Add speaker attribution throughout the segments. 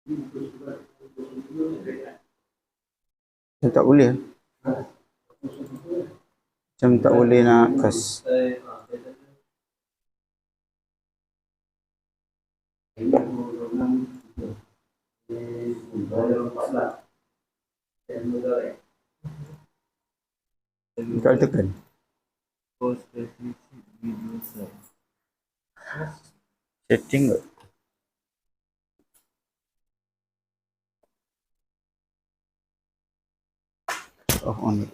Speaker 1: Macam tak boleh. Macam tak boleh nak kas. Kau tekan. Setting ke? Oh, on.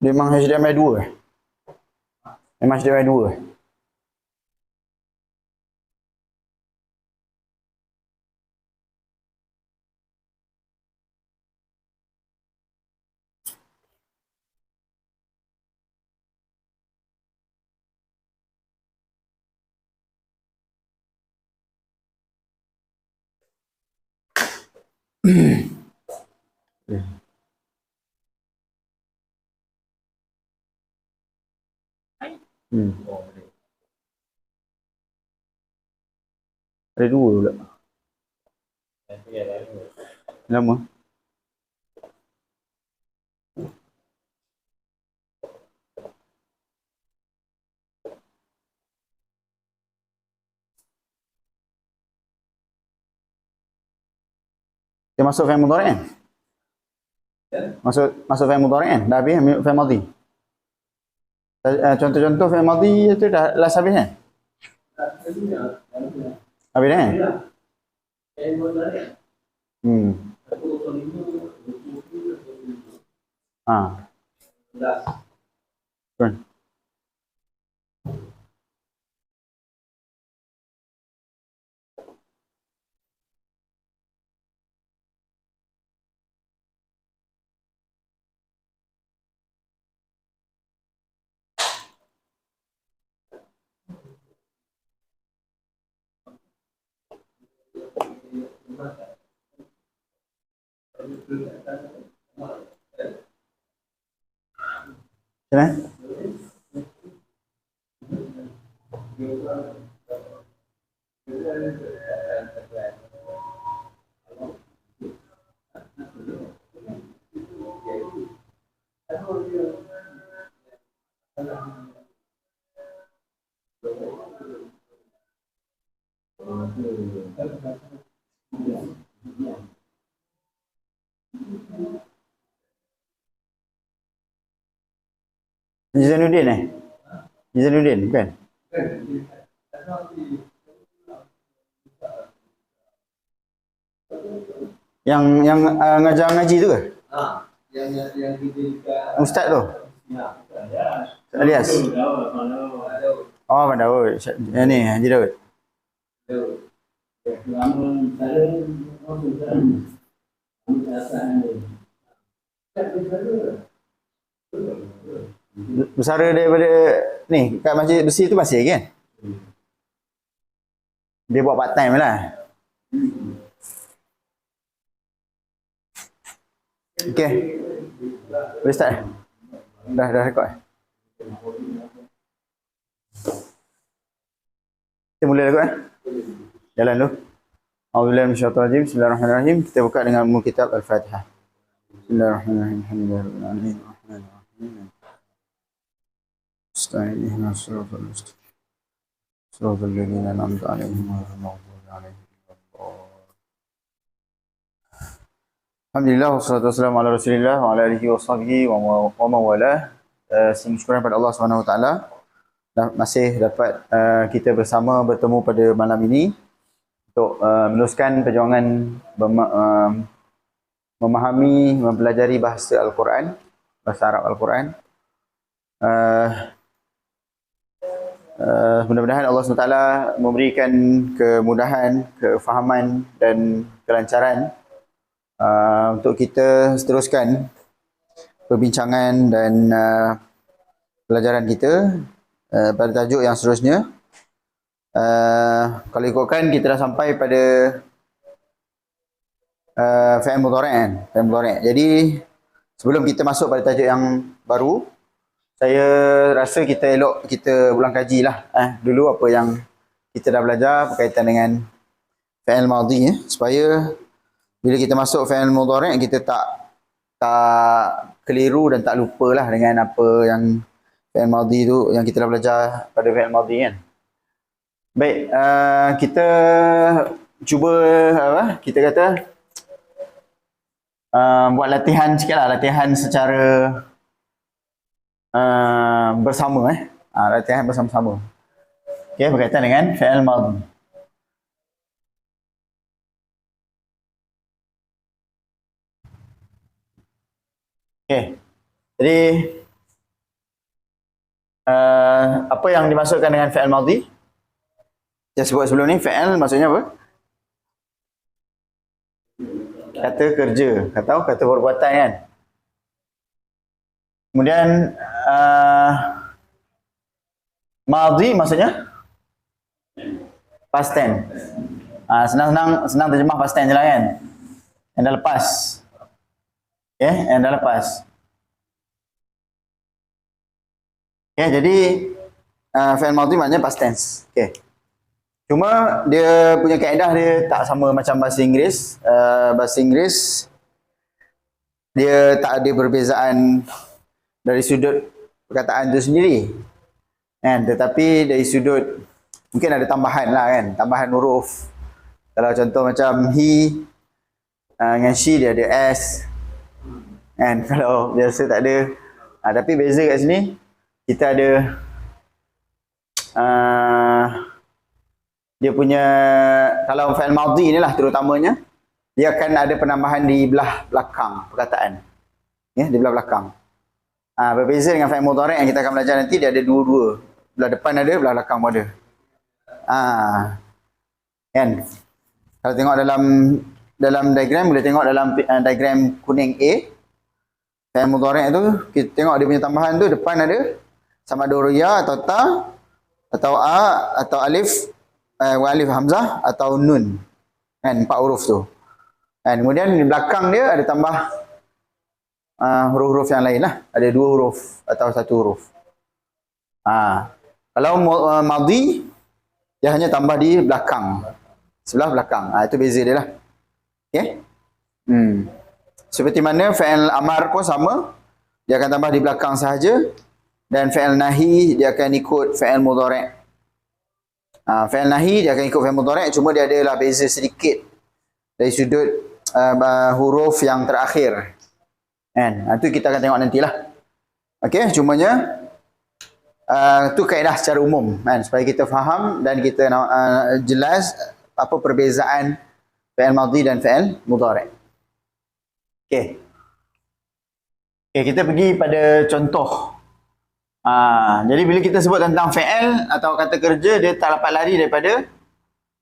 Speaker 1: Dia memang HDMI 2 eh? Memang HDMI 2 eh? Hmm. Ada 2 pula. Lama. Dia masuk fi'il mudhari' kan? Masuk fi'il mudhari' kan? Dah habis fi'il madhi. Contoh-contoh fi'il madhi itu dah last habis kan? Habis kan? Hmm. Kan? Macam Zainuddin eh? Zainuddin bukan? Yang ngajar ngaji tu ke? Yang Ustaz tu? Alias? Oh, Abang Daud. Yang ni, Haji Daud. Bersara daripada ni, kat Masjid Besi tu masih kan? Dia buat part time lah. Okay. Boleh start? Dah rekod. Kita mula rekod eh? Jalan dulu. A'udzubillahi minasyaitonir rajim. Bismillahirrahmanirrahim. Kita buka dengan muka kitab Al-Fatihah. Bismillahirrahmanirrahim. Alhamdulillahirabbil alamin. Astaghfirullahaladzim. Suratul ladzina an'amta 'alaihim ghairil maghdubi 'alaihim waladdallin. Alhamdulillah wassalatu wassalamu ala Rasulillah wa ala alihi washabihi wa mawalah. Syukur kepada Allah Subhanahu wa taala masih dapat kita bersama bertemu pada malam ini untuk meneruskan perjuangan memahami, mempelajari bahasa Al-Quran, bahasa Arab Al-Quran. Mudah-mudahan Allah SWT memberikan kemudahan, kefahaman dan kelancaran untuk kita seteruskan perbincangan dan pelajaran kita pada tajuk yang seterusnya. Kalau ikutkan kita dah sampai pada fi'il mudhari' kan. Fi'il mudhari'. Jadi sebelum kita masuk pada tajuk yang baru, saya rasa kita elok kita ulang kaji lah dulu apa yang kita dah belajar berkaitan dengan fi'il madhi supaya bila kita masuk fi'il mudhari' kita tak keliru dan tak lupalah dengan apa yang fi'il madhi tu yang kita dah belajar pada fi'il madhi kan. Baik, kita cuba kita kata buat latihan sikitlah, latihan secara bersama latihan bersama-sama. Okey, berkaitan dengan fi'il madhi. Okey. Jadi apa yang dimaksudkan dengan fi'il madhi? Yang sebut sebelum ni fi'il maksudnya apa? Kata kerja atau kata perbuatan kan. Kemudian madhi maksudnya past tense. Senang terjemah past tense je lah kan. Yang dah lepas. Okay, yang dah lepas. Okay, jadi fi'il madhi maknanya past tense. Okay. Cuma dia punya kaedah dia tak sama macam bahasa Inggeris. Bahasa Inggeris dia tak ada perbezaan dari sudut perkataan itu sendiri. Kan? Tetapi dari sudut mungkin ada tambahan lah kan, tambahan huruf. Kalau contoh macam he dengan she dia ada s. Kan? Kalau biasa tak ada. Tapi beza kat sini kita ada dia punya, kalau fi'il madhi ni lah terutamanya, dia akan ada penambahan di belah belakang perkataan. Ya, di belah belakang. Berbeza dengan fi'il mudhari' yang kita akan belajar nanti, dia ada dua-dua. Belah depan ada, belah belakang pun ada. Kan? Kalau tengok dalam diagram, boleh tengok dalam diagram kuning A, fi'il mudhari' tu, kita tengok dia punya tambahan tu, depan ada sama ada ya atau ta, atau a, atau alif, alif hamzah atau nun. Kan, 4 huruf tu. Dan kemudian di belakang dia ada tambah huruf-huruf yang lain lah. Ada 2 huruf atau 1 huruf. Kalau madhi, dia hanya tambah di belakang. Sebelah belakang. Itu beza dia lah. Okay? Seperti mana fi'il amar pun sama. Dia akan tambah di belakang sahaja. Dan fi'il nahi, dia akan ikut fi'il mudhari'. Fi'il nahi dia akan ikut fi'il mudhari', cuma dia adalah beza sedikit dari sudut huruf yang terakhir. Kan? Itu kita akan tengok nantilah. Okey, cumanya tu kaedah secara umum kan, supaya kita faham dan kita jelas apa perbezaan fi'il madhi dan fi'il mudhari'. Okey. Okey, kita pergi pada contoh. Jadi bila kita sebut tentang fi'il atau kata kerja, dia tak dapat lari daripada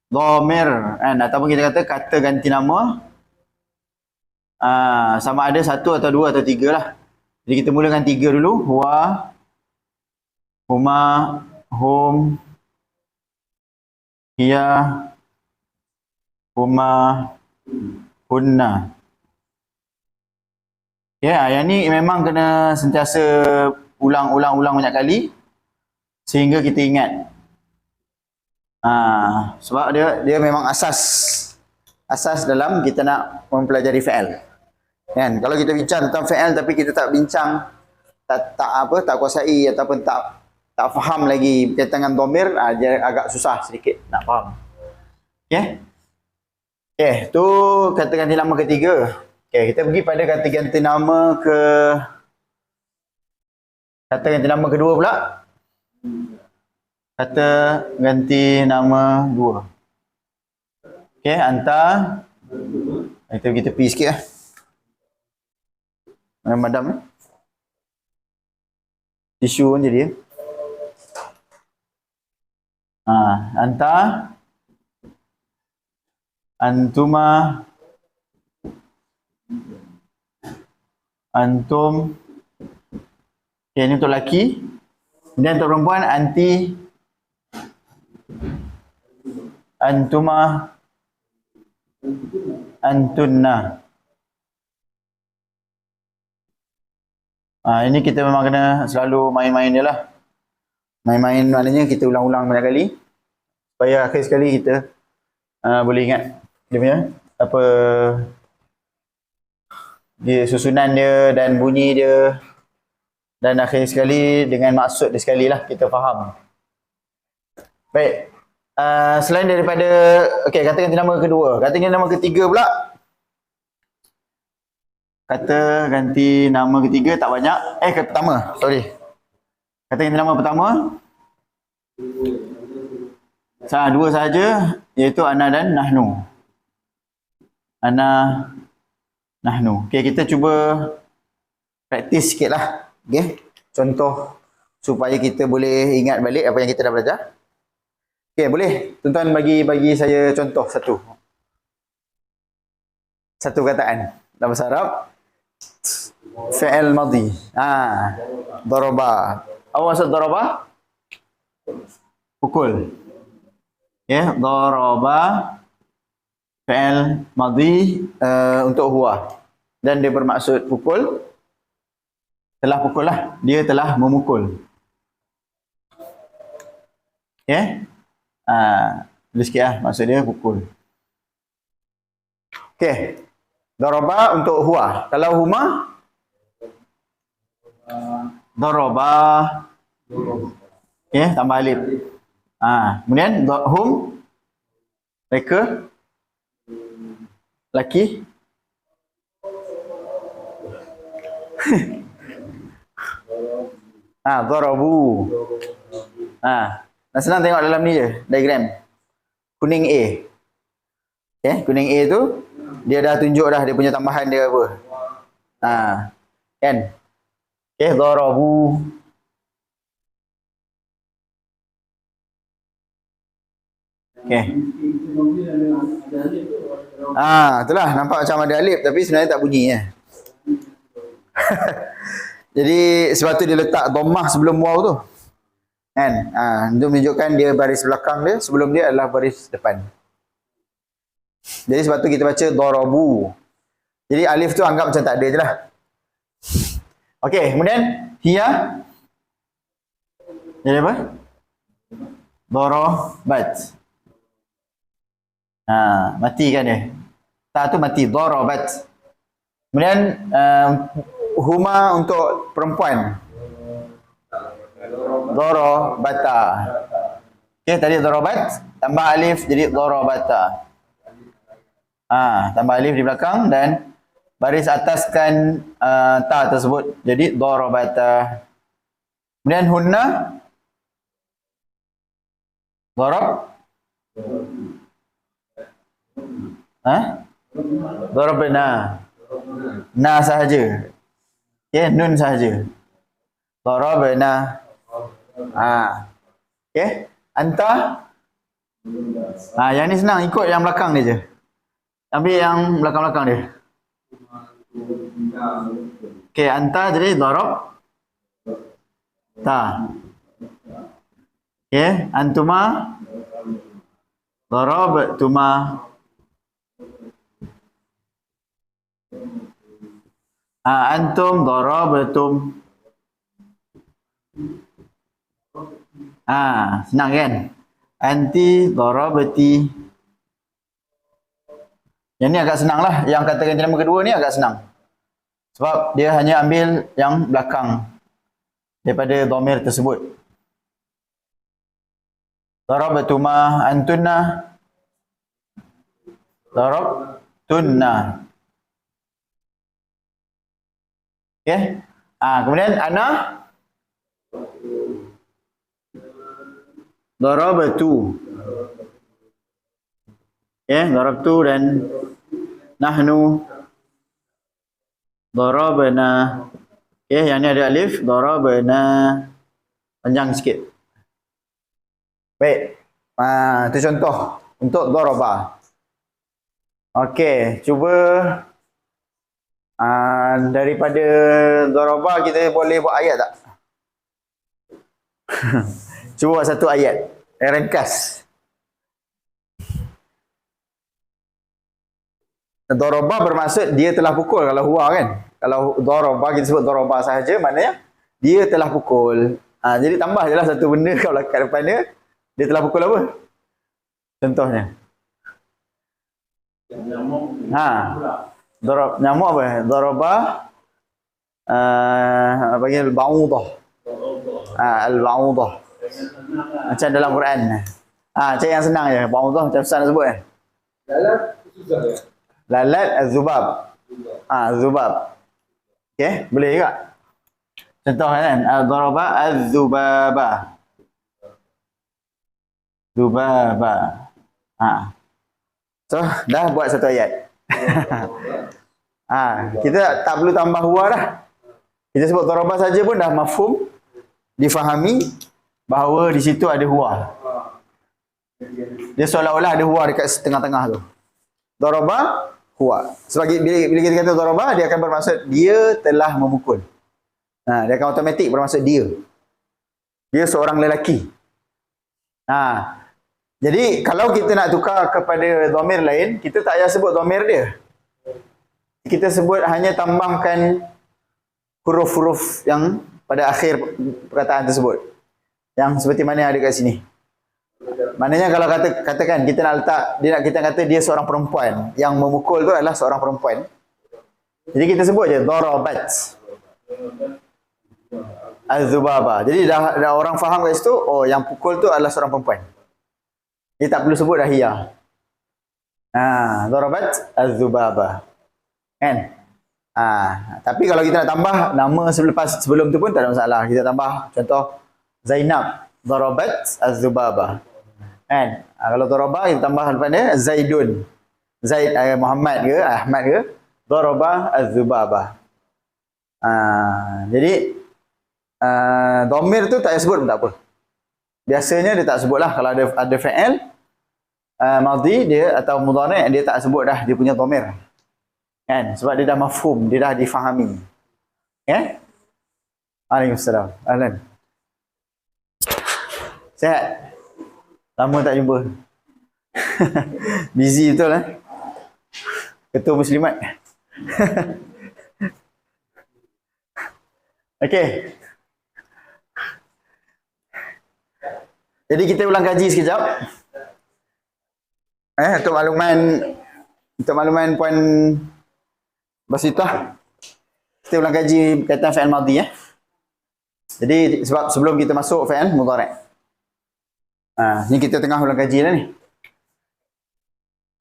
Speaker 1: dhamir kan, ataupun kita kata kata ganti nama, sama ada 1 atau 2 atau 3 lah. Jadi kita mulakan 3 dulu. Huwa, huma, hum, hiya, huma, hunna. Ya, yang ni memang kena sentiasa ulang banyak kali sehingga kita ingat. Sebab dia memang asas dalam kita nak mempelajari fi'il. Kan? Kalau kita bincang tentang fi'il tapi kita tak bincang, tak kuasai ataupun tak faham lagi berkaitan dengan dhamir, dia agak susah sedikit nak faham. Okey. Okey, tu kata ganti nama ketiga. Okey, kita pergi pada kata ganti nama kata ganti nama kedua pula. Kata ganti nama 2. Okey, anta. Kita pergi tepi sikit lah. Madam ni. Tisu pun jadi. Anta. Antuma. Antum. Okay, ini untuk lelaki. Dan untuk perempuan, anti, antuma, Antunna. Ini kita memang kena selalu main-main je lah. Main-main maknanya kita ulang-ulang banyak kali. Supaya akhir sekali kita boleh ingat dia punya apa dia susunan dia dan bunyi dia, dan akhir sekali dengan maksud dia sekali lah kita faham. Baik, selain daripada okey, kata ganti nama kedua, kata ganti nama ketiga pula. Kata ganti nama ketiga tak banyak. Pertama, sorry. Kata ganti nama pertama dua sahaja, iaitu ana dan nahnu. Ana, nahnu. Okey, kita cuba praktis sikit lah. Okey, contoh supaya kita boleh ingat balik apa yang kita dah belajar. Okey, boleh tuan-tuan bagi saya contoh satu kataan dalam bahasa Arab. Fi'il madhi. Daraba. Apa maksud daraba? Pukul. Ya, daraba fi'il madhi untuk huwa. Dan dia bermaksud pukul. Telah pukul lah. Dia telah memukul. Ya. Tulis sikit lah. Maksud dia pukul. Okey. Daraba untuk huwa. Kalau huma, daraba. Okey, tambah alif. Kemudian hum, mereka, laki. Darabu. Nah, senang tengok dalam ni je, diagram. Kuning A. Okay, kuning A tu dia dah tunjuk dah dia punya tambahan dia apa. Kan? Okay, darabu. Okay. Itulah nampak macam ada alif tapi sebenarnya tak bunyi ya. Jadi sebab tu dia letak dhammah sebelum waw tu. Kan? Untuk menunjukkan dia baris belakang dia, sebelum dia adalah baris depan. Jadi sebab tu kita baca darabu. Jadi alif tu anggap macam tak ada je lah. Okey, kemudian hiya. Jadi apa? Darabat. Mati kan dia? Tak tu mati, darabat. Kemudian huma untuk perempuan. Darabata. Okey, tadi darabat tambah alif jadi darabata. Tambah alif di belakang dan baris ataskan ta tersebut jadi darabata. Kemudian hunna darab darabna. Na sahaja. Okey, nun sahaja. Darabna. Okey, anta. Yang ni senang, ikut yang belakang dia je. Ambil yang belakang-belakang dia. Okey, anta jadi darab ta. Okey, antuma darabtuma. Antum darabtum. Senang kan? Anti darabti. Yang ni agak senang lah. Yang kata ganti nama kedua ni agak senang. Sebab dia hanya ambil yang belakang daripada dhamir tersebut. Darabtuma antunna. Darabtunna. Okay. Kemudian ana darabtu. Okay, darabtu dan nahnu darabna. Okay, yang ni ada alif, darabna. Panjang sikit. Baik. Itu contoh untuk daraba. Okey, cuba daripada daraba kita boleh buat ayat tak? Cuba buat satu ayat. Ringkas. Doroba bermaksud dia telah pukul kalau huwa kan. Kalau doroba kita sebut doroba sahaja maknanya dia telah pukul. Jadi tambah je lah satu benda kalau kat depan dia telah pukul apa? Contohnya. Nyamuk apa? Doroba panggil al-ba'udah. Al-ba'udah. Macam dalam Quran. Macam yang senang je. Ba'udah macam susah nak sebut kan.
Speaker 2: Lalat susah ya.
Speaker 1: Lalat az-zubab. Zubab. Okey, boleh juga. Contoh kan, daraba az-zubaba. Zubaba. So, dah buat satu ayat. Kita tak perlu tambah huwa dah. Kita sebut daraba saja pun dah mafhum, difahami bahawa di situ ada huwa. Dia seolah-olah ada huwa dekat tengah-tengah tu. Daraba huwa. Sebab bila kita kata daraba, dia akan bermaksud dia telah memukul. Dia akan automatik bermaksud dia. Dia seorang lelaki. Jadi kalau kita nak tukar kepada dhamir lain, kita tak payah sebut dhamir dia. Kita sebut hanya tambahkan huruf-huruf yang pada akhir perkataan tersebut. Yang seperti mana yang ada kat sini. Maknanya kalau katakan kita nak letak, kita kata dia seorang perempuan, yang memukul tu adalah seorang perempuan. Jadi kita sebut je darabat az-zubaba. Jadi dah orang faham kat situ, oh yang pukul tu adalah seorang perempuan. Dia tak perlu sebut dah hiya. Darabat az-zubaba. Kan? Tapi kalau kita nak tambah nama sebelum tu pun tak ada masalah. Kita tambah contoh Zainab darabat az-zubaba. Kan? Kalau daraba kita tambah lepas dia Zaidun. Zaid Muhammad ke Ahmad ke daraba az-zubaba. Jadi dhamir tu tak payah sebut pun tak apa. Biasanya dia tak sebutlah kalau ada fa'il madhi dia atau mudhari' dia tak sebut dah dia punya dhamir. Kan? Sebab dia dah mafhum, dia dah difahami. Kan? Waalaikumsalam. Ahlan. Sihat? Lama tak jumpa. Busy betul lah. Ketua Muslimat. Okey. Jadi kita ulang kaji sekejap. Untuk makluman puan Basitah, kita ulang kaji kaitan fi'il madhi ya. Jadi sebab sebelum kita masuk fi'il mudhari'. Ni kita tengah ulang kaji dah ni.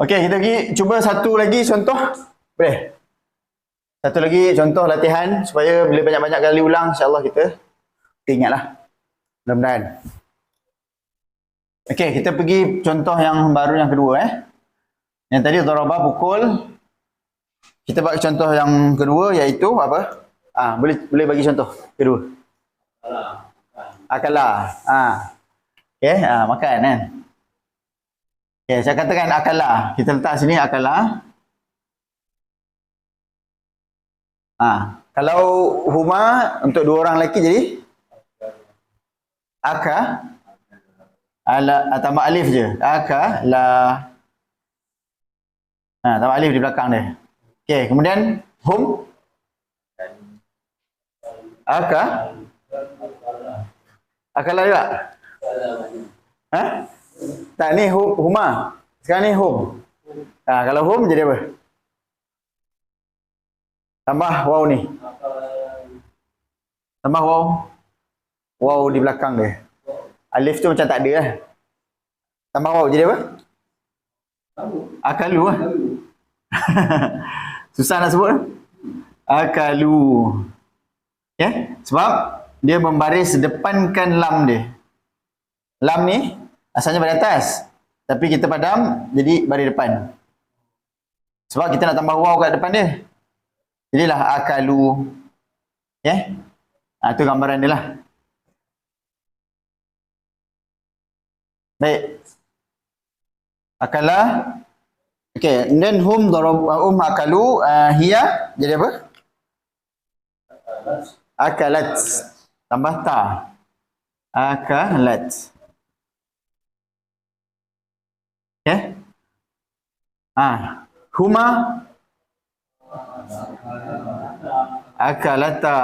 Speaker 1: Okey, kita pergi cuba satu lagi contoh. Boleh? Satu lagi contoh latihan supaya bila banyak-banyak kali ulang insya-Allah kita ingatlah. Mudah-mudahan. Okey, kita pergi contoh yang baru yang kedua Yang tadi daraba pukul. Kita bagi contoh yang kedua iaitu apa? Boleh bagi contoh kedua. Akala. Okey, makan kan. Okey, saya katakan akala. Kita letak sini akala. Kalau huma untuk dua orang lelaki jadi aka tambah alif je. Aka la. Tambah alif di belakang dia. Okey, kemudian hum aka akala juga. Tak, ni huma. Sekarang ni hum. Kalau hum jadi apa? Tambah waw ni. Tambah waw. Waw di belakang dia. Alif tu macam tak ada lah. Tambah waw jadi apa? Akalu lah. Susah nak sebut. Akalu. Ya? Sebab dia membaris depankan lam dia. Lam ni asalnya pada atas. Tapi kita padam jadi baris depan. Sebab kita nak tambah waw kat depan dia. Jadilah akalu. Ya? Itu gambaran dia lah. Baik. Akala. Okey, and then hum akalu hiya jadi apa? Akalat. Tambah ta. Akalat. Okey. Huma Akalata.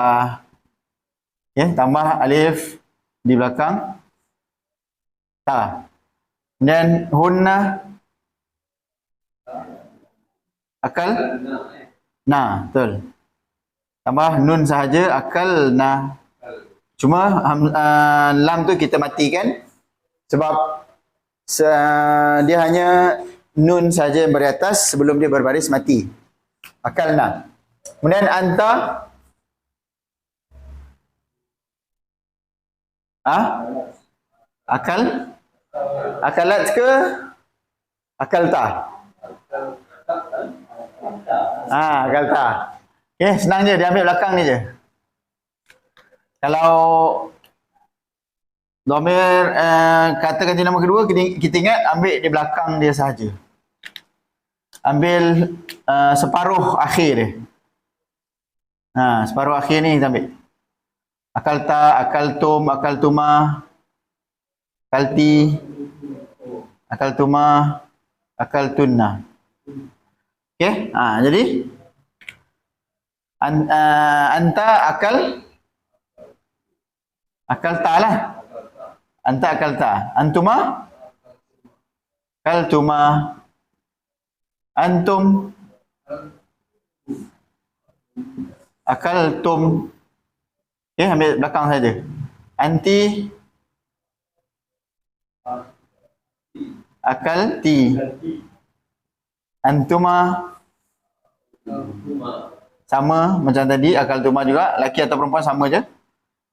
Speaker 1: Ya, tambah alif di belakang ta. Dan hunna akal na, betul. Tambah nun sahaja akal na. Cuma lam tu kita matikan sebab dia hanya nun saja yang beri atas sebelum dia berbaris mati. Akal na. Kemudian anta akal akalat ke akal ta? Akal ta. Okey, senang je, dia ambil belakang ni je. Kalau dhamir kata ganti nama kedua, kita ingat ambil di belakang dia sahaja. Ambil separuh akhir dia. Separuh akhir ni kita ambil. Akalta, akaltum, akaltuma, akalti, akaltuma, akaltunna. Okey? Jadi anta akalta lah. Anta akalta. Antuma akaltuma. Antum akaltum. Okey, ambil belakang saja. Anti akalti. Antuma sama macam tadi, akaltuma juga, laki atau perempuan sama je.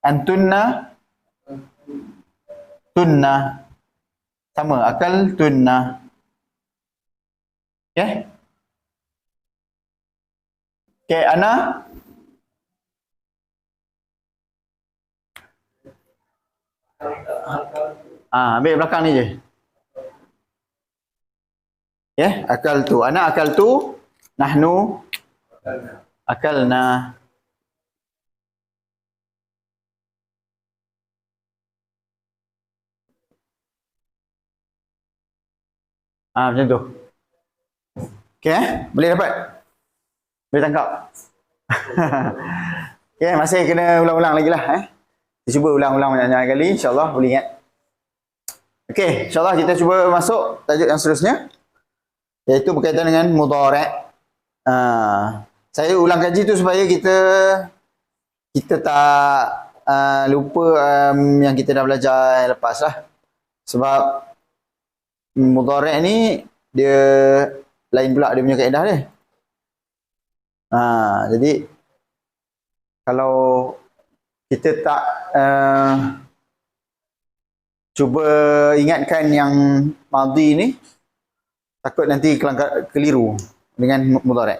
Speaker 1: Antunna tunna. Sama, akaltunna. Okey. Okey, ana ambil belakang ni je. Akaltu. Ana akaltu. Nahnu akalna. Macam tu. Okey, boleh dapat? Boleh tangkap? Okey, masih kena ulang-ulang lagi lah. Kita cuba ulang-ulang banyak-banyak kali. InsyaAllah boleh ingat. Okey, insyaAllah kita cuba masuk tajuk yang seterusnya. Iaitu berkaitan dengan mudhari'. Saya ulang kaji tu supaya kita tak lupa yang kita dah belajar yang lepas lah. Sebab mudhari' ni dia lain pula dia punya kaedah dia. Jadi kalau kita tak cuba ingatkan yang madhi ni, takut nanti keliru dengan mudhari'.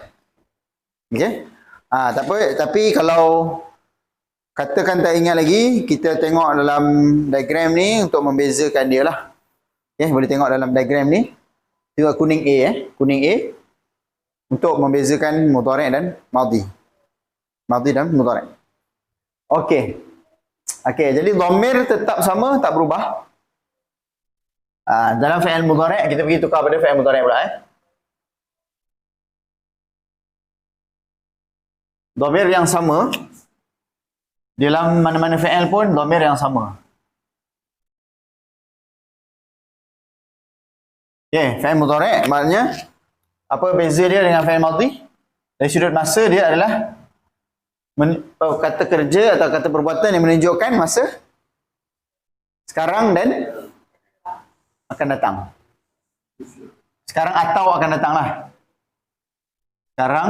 Speaker 1: Okey? Tak apa, tapi kalau katakan tak ingat lagi, kita tengok dalam diagram ni untuk membezakan dia lah. Okey, boleh tengok dalam diagram ni. Tengok kuning A kuning A untuk membezakan mudhari' dan madhi. Madhi dan mudhari'. Okey. Okey, jadi dhamir tetap sama, tak berubah. Dalam fi'il mudhari' kita pergi tukar pada fi'il mudhari' pula Dhamir yang sama dalam mana-mana fi'il pun dhamir yang sama. Okey, fi'il mudhari' maknanya apa beza dia dengan fi'il madhi? Dari sudut masa dia adalah kata kerja atau kata perbuatan yang menunjukkan masa sekarang dan akan datang. Sekarang atau akan datang lah. Sekarang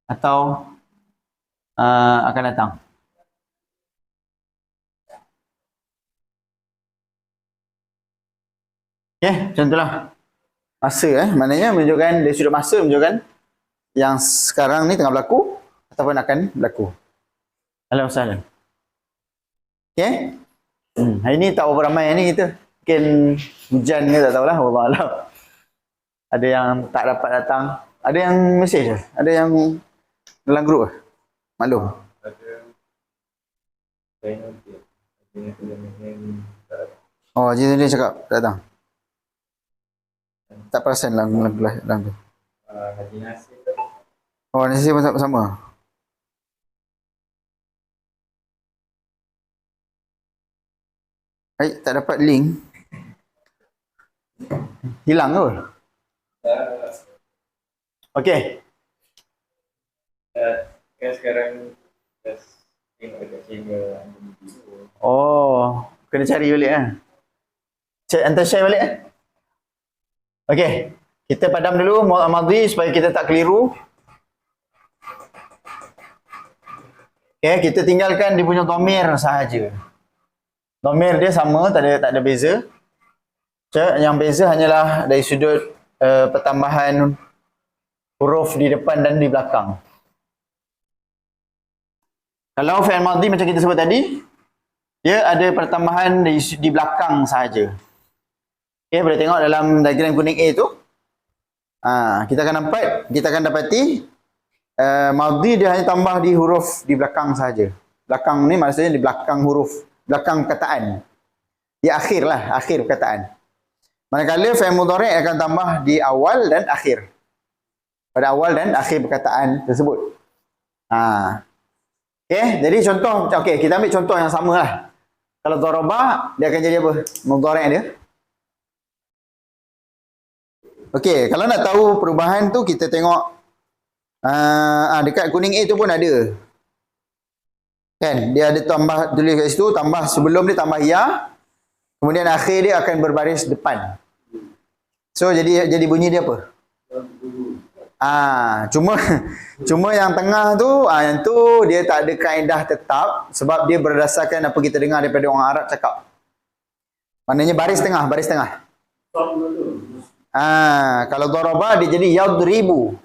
Speaker 1: atau akan datang. Okey, macam itulah. Masa maknanya menunjukkan dari sudut masa menunjukkan yang sekarang ni tengah berlaku ataupun akan berlaku. Alhamdulillah. Okey. Hari ni tak berapa ramai ni kita. Mungkin hujan ke tak tahulah, wallahualam. Ada yang tak dapat datang, ada yang mesej, ada yang dalam grup. Maklum. Oh, jadi dia cakap tak datang. Tak perasan dalam tu. Oh, nasi masak bersama. Baik, tak dapat link. Hilang ke? Okey.
Speaker 2: Kan sekarang tengok dekat channel video.
Speaker 1: Oh, kena cari balik eh. Hantar share balik eh. Okey. Kita padam dulu madhi supaya kita tak keliru. Okey, kita tinggalkan dia punya dhamir sahaja. Dhamir dia sama, tak ada beza. Yang beza hanyalah dari sudut pertambahan huruf di depan dan di belakang. Kalau fi'il madhi macam kita sebut tadi, dia ada pertambahan di belakang sahaja. Okey, boleh tengok dalam diagram kuning A tu. Kita akan dapati madhi dia hanya tambah di huruf di belakang sahaja. Belakang ni maksudnya di belakang huruf, belakang perkataan. Di akhir lah, akhir perkataan. Manakala fi'il mudhari' akan tambah di awal dan akhir. Pada awal dan akhir perkataan tersebut. Okey, jadi contoh, okey, kita ambil contoh yang sama lah. Kalau daraba, dia akan jadi apa? Mudhari' dia. Okey, kalau nak tahu perubahan tu, kita tengok dekat kuning A tu pun ada. Kan, dia ada tambah, tulis kat situ, tambah sebelum dia tambah ya. Kemudian akhir dia akan berbaris depan. So jadi bunyi dia apa? Cuma yang tengah tu, yang tu dia tak ada kaedah tetap sebab dia berdasarkan apa kita dengar daripada orang Arab cakap. Maknanya baris tengah. Kalau daraba dia jadi yadribu.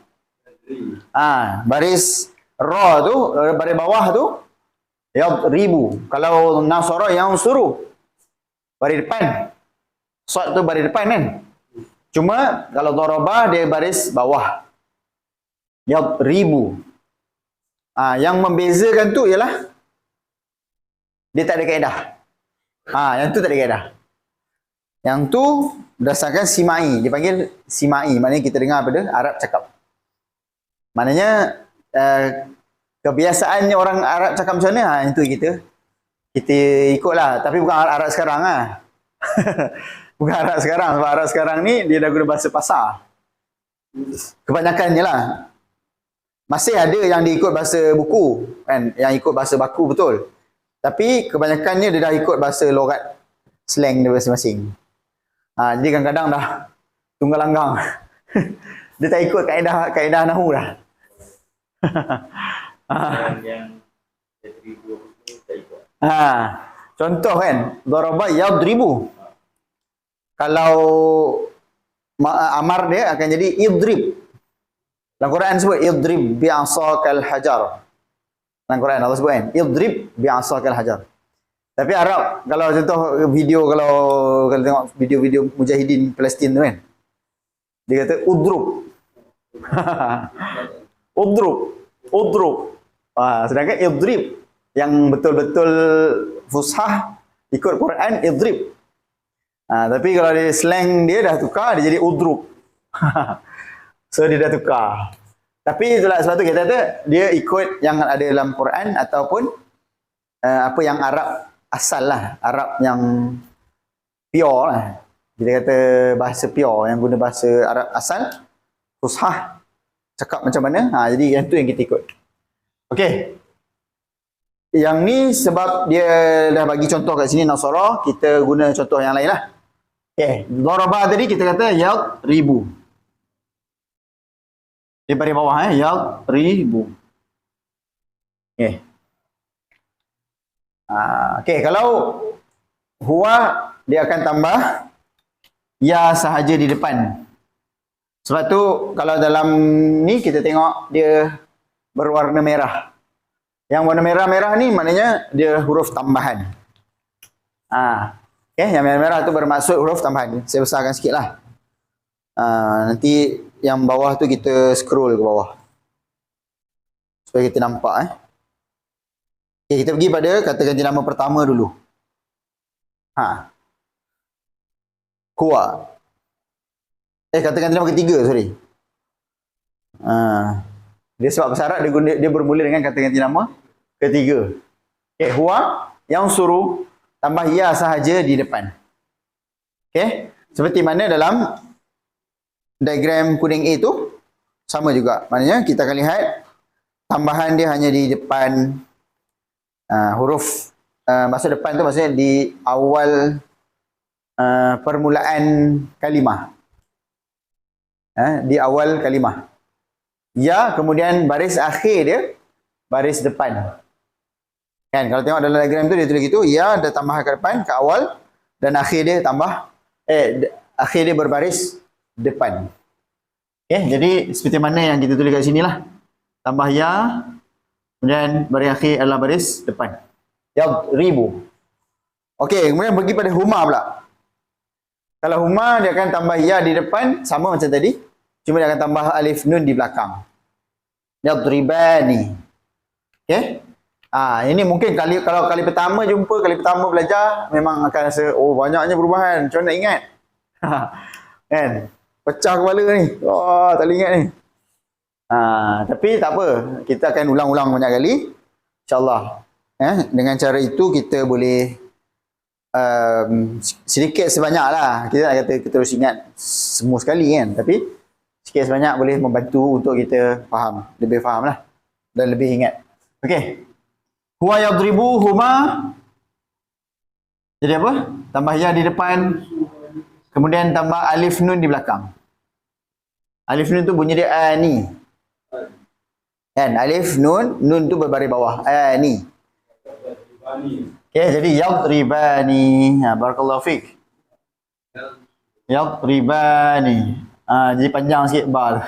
Speaker 1: Baris ra tu, baris bawah tu yadribu. Kalau nasara yang suruh baris depan. Sad tu baris depan kan. Cuma kalau daraba dia baris bawah. Yadribu. Yang membezakan tu ialah dia tak ada kaedah. Yang tu tak ada kaedah. Yang tu berdasarkan simai. Dipanggil simai. Maknanya kita dengar pada Arab cakap. Maknanya kebiasaannya orang Arab cakap macam mana, itu kita ikutlah. Tapi bukan Arab sekarang lah. Bukan Arab sekarang. Sebab Arab sekarang ni dia dah guna bahasa pasar. Kebanyakannya lah. Masih ada yang diikut bahasa buku kan, yang ikut bahasa baku betul. Tapi kebanyakannya dia dah ikut bahasa logat slang dia masing-masing. Jadi kadang-kadang dah tunggal langgang. Dia tak ikut kaedah nahu dah.
Speaker 2: Yang yadribu tu tak ikut.
Speaker 1: Contoh kan, daraba yadribu. Kalau amar dia akan jadi idrib. Dalam Quran sebut idrib bi'asakal hajar. Dalam Quran Allah sebut kan, idrib bi'asakal hajar. Tapi Arab, kalau contoh video, kalau tengok video-video mujahidin Palestin tu kan, dia kata udrub. Udrub. Sedangkan idrib yang betul-betul fushah ikut Quran idrib. Tapi kalau dia slang dia dah tukar, dia jadi udrub. So dia dah tukar. Tapi itulah sebab tu kita kata dia ikut yang ada dalam Quran ataupun apa yang Arab asal lah, Arab yang pure lah. Kita kata bahasa pure, yang guna bahasa Arab asal, fushah, cakap macam mana, jadi yang tu yang kita ikut. Okey. Yang ni sebab dia dah bagi contoh kat sini Nasara, kita guna contoh yang lain lah. Okey, daraba tadi kita kata yadribu. Di baris bawah yadribu. Okey. Okey, kalau huwa dia akan tambah ya sahaja di depan. Sebab tu kalau dalam ni kita tengok dia berwarna merah. Yang warna merah-merah ni maknanya dia huruf tambahan. Okey, yang merah-merah tu bermaksud huruf tambahan. Saya besarkan sikitlah. Nanti yang bawah tu kita scroll ke bawah. Supaya kita nampak Okay, kita pergi pada kata ganti nama pertama dulu. Huwa. Kata ganti nama ketiga, sorry. Dia sebab bahasa Arab dia bermula dengan kata ganti nama ketiga. Okey, huwa yang suruh tambah ya sahaja di depan. Okey, seperti mana dalam diagram kuning A tu sama juga. Maknanya kita akan lihat tambahan dia hanya di depan huruf masa depan tu maksudnya di awal permulaan kalimah. Di awal kalimah. Ya, kemudian baris akhir dia baris depan. Kan kalau tengok dalam diagram tu dia tulis gitu, ya ada tambahan ke depan ke awal dan akhir dia tambah akhir dia berbaris depan. Okey, jadi seperti mana yang kita tulis kat sinilah. Tambah ya, kemudian baris akhir adalah baris depan. Yadribu. Okey, kemudian pergi pada huma pula. Kalau huma dia akan tambah ya di depan sama macam tadi, cuma dia akan tambah alif nun di belakang. Yadribani. Okey? Ini mungkin kalau kali pertama jumpa, kali pertama belajar memang akan rasa oh banyaknya perubahan. Macam nak ingat? Kan? Pecah kepala ni. Oh, tak boleh ingat ni. Tapi tak apa. Kita akan ulang-ulang banyak kali. InsyaAllah. Dengan cara itu kita boleh sedikit sebanyak lah. Kita nak kata kita terus ingat semua sekali kan. Tapi sikit sebanyak boleh membantu untuk kita faham. Lebih faham lah. Dan lebih ingat. Okey. Huwa yadribu huma. Jadi apa? Tambah ya di depan. Kemudian tambah alif nun di belakang. Alif nun tu bunyi dia ani. Kan? Alif nun, nun tu berbaris bawah. Ani. Okey, jadi yadribani. Barakallahu fiik. Yadribani. Jadi panjang sikit bal.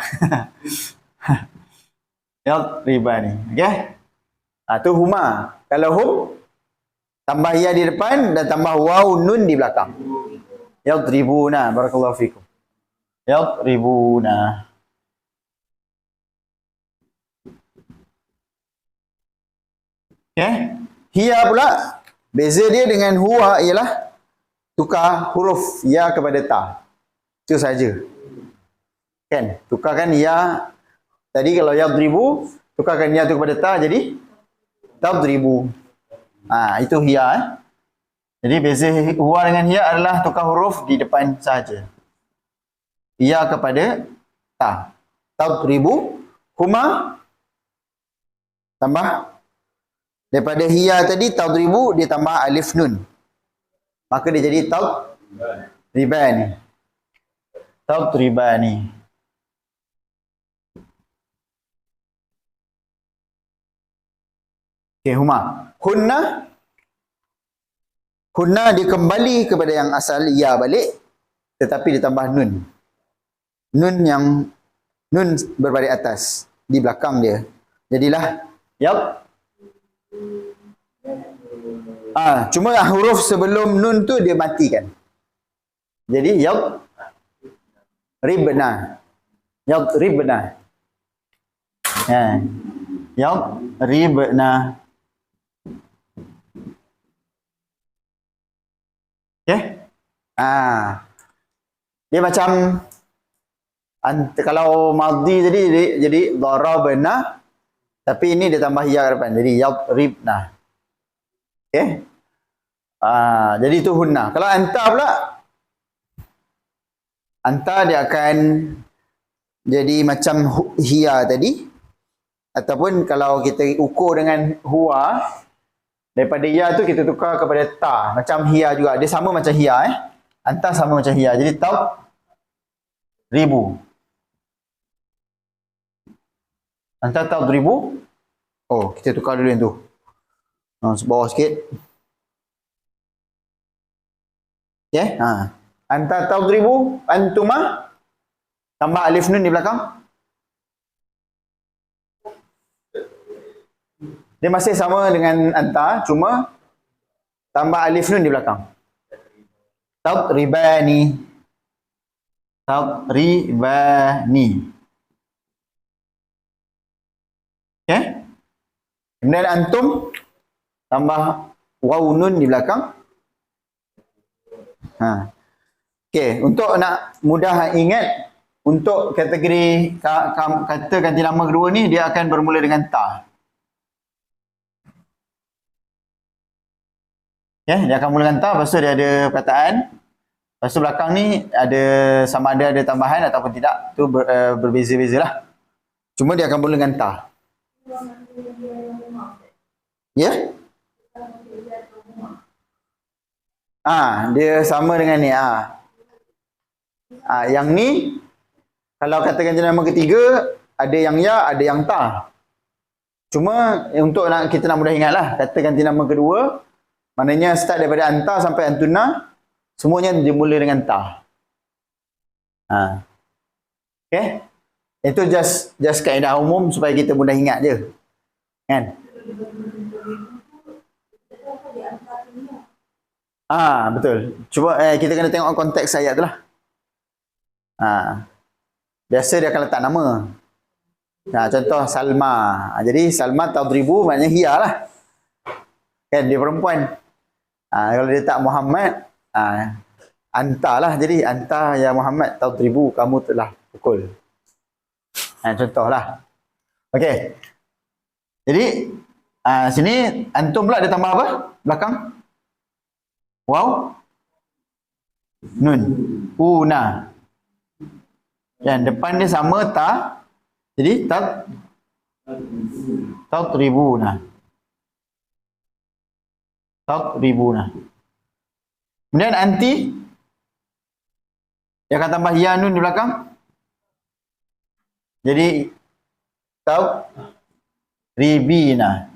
Speaker 1: Yadribani. Okey? Tu huma. Kalau hum, tambah ya di depan dan tambah waw nun di belakang. Yadribuna. Barakallahu fikum. Yadribuna. Okay. Hiya pula, beza dia dengan huwa ialah tukar huruf ya kepada ta. Itu saja. Kan? Tukarkan ya. Tadi kalau yadribu, tukarkan ya tu kepada ta jadi tadribu. Itu hiya. Jadi beza huwa dengan hiya adalah tukar huruf di depan saja. Ya kepada ta. Tadribu, huma tambah daripada hiya tadi tadribu dia tambah alif nun. Maka dia jadi tadribani. Tadribani. Okey, huma. Hunna. Hunna dia kembali kepada yang asal ya balik tetapi ditambah nun. Nun yang nun berbaris atas di belakang dia. Jadilah cuma huruf sebelum nun tu dia matikan. Jadi ribna. Ribna. Ribna. Okey? Dia macam kalau madhi tadi jadi darabna, tapi ini dia tambah ya ke depan. Jadi yadribna. Okey? Jadi itu hunna. Kalau anta pula, anta dia akan jadi macam hiya tadi. Ataupun kalau kita ukur dengan huwa, daripada ya tu kita tukar kepada ta. Macam hiya juga. Dia sama macam hiya. Anta sama macam hiya. Jadi ribu. Anta ribu. Oh, kita tukar dulu yang tu. Bawah sikit. Okay. Anta ribu. Antuma. Tambah alif nun di belakang. Dia masih sama dengan anta, cuma tambah alif nun di belakang. Tadribani. Tadribani. Okay? Kemudian antum tambah waw nun di belakang. Okay, untuk nak mudah ingat, untuk kategori kata ganti nama kedua ni dia akan bermula dengan ta. Okay, dia akan mula dengan ta, lepas tu dia ada perkataan. Lepas tu belakang ni ada sama ada tambahan ataupun tidak. Tu berbeza-beza lah. Cuma dia akan mula dengan ta. Ya? Yeah? Dia sama dengan ni. Yang ni kalau kata ganti nama ketiga ada yang ya, ada yang ta. Cuma untuk kita nak mudah ingatlah, kata ganti nama kedua maknanya start daripada anta sampai antuna semuanya dimula dengan ta. Okay? Itu just kaedah umum supaya kita mudah ingat je. Kan? Betul. Cuba kita kena tengok konteks ayat tu lah. Biasa dia akan letak nama. Contoh Salma. Jadi Salma tadribu maknanya hiya lah. Kan dia perempuan. Kalau dia tak Muhammad, anta lah. Jadi anta ya Muhammad tadribu, kamu telah pukul. Contohlah. Okey. Jadi sini antum pula dia tambah apa? Belakang? Waw. Nun. Una. Yang depan dia sama ta. Jadi tadribuna. Tadribuna. Kemudian anti dia akan tambah ya nun di belakang. Jadi tadribina.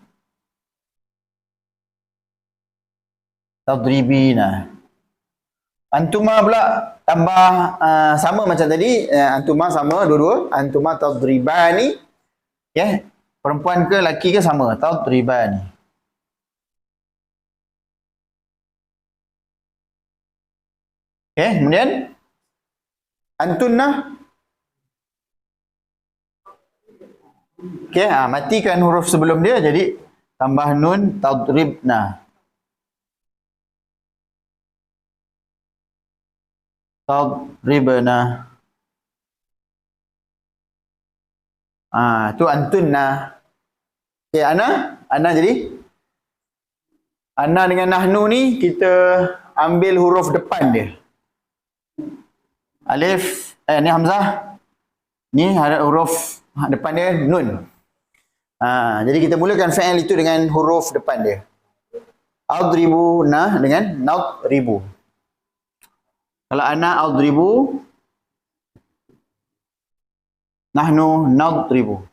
Speaker 1: Tadribina. Antuma pula tambah sama macam tadi. Antuma sama dua-dua. Antuma tadribani. Okay. Perempuan ke lelaki ke sama. Tadribani. Okay. Kemudian antunna. Okay. Matikan huruf sebelum dia. Jadi tambah nun tadribna. Tadribna. Tu antunna. Okay, ana jadi ana dengan nahnu ni kita ambil huruf depan dia. Alif, ni hamzah. Ni huruf depan dia nun. Jadi kita mulakan fi'il itu dengan huruf depan dia. Adribuna dengan nadribu. Kalau ana adribu, nahnu nadribu.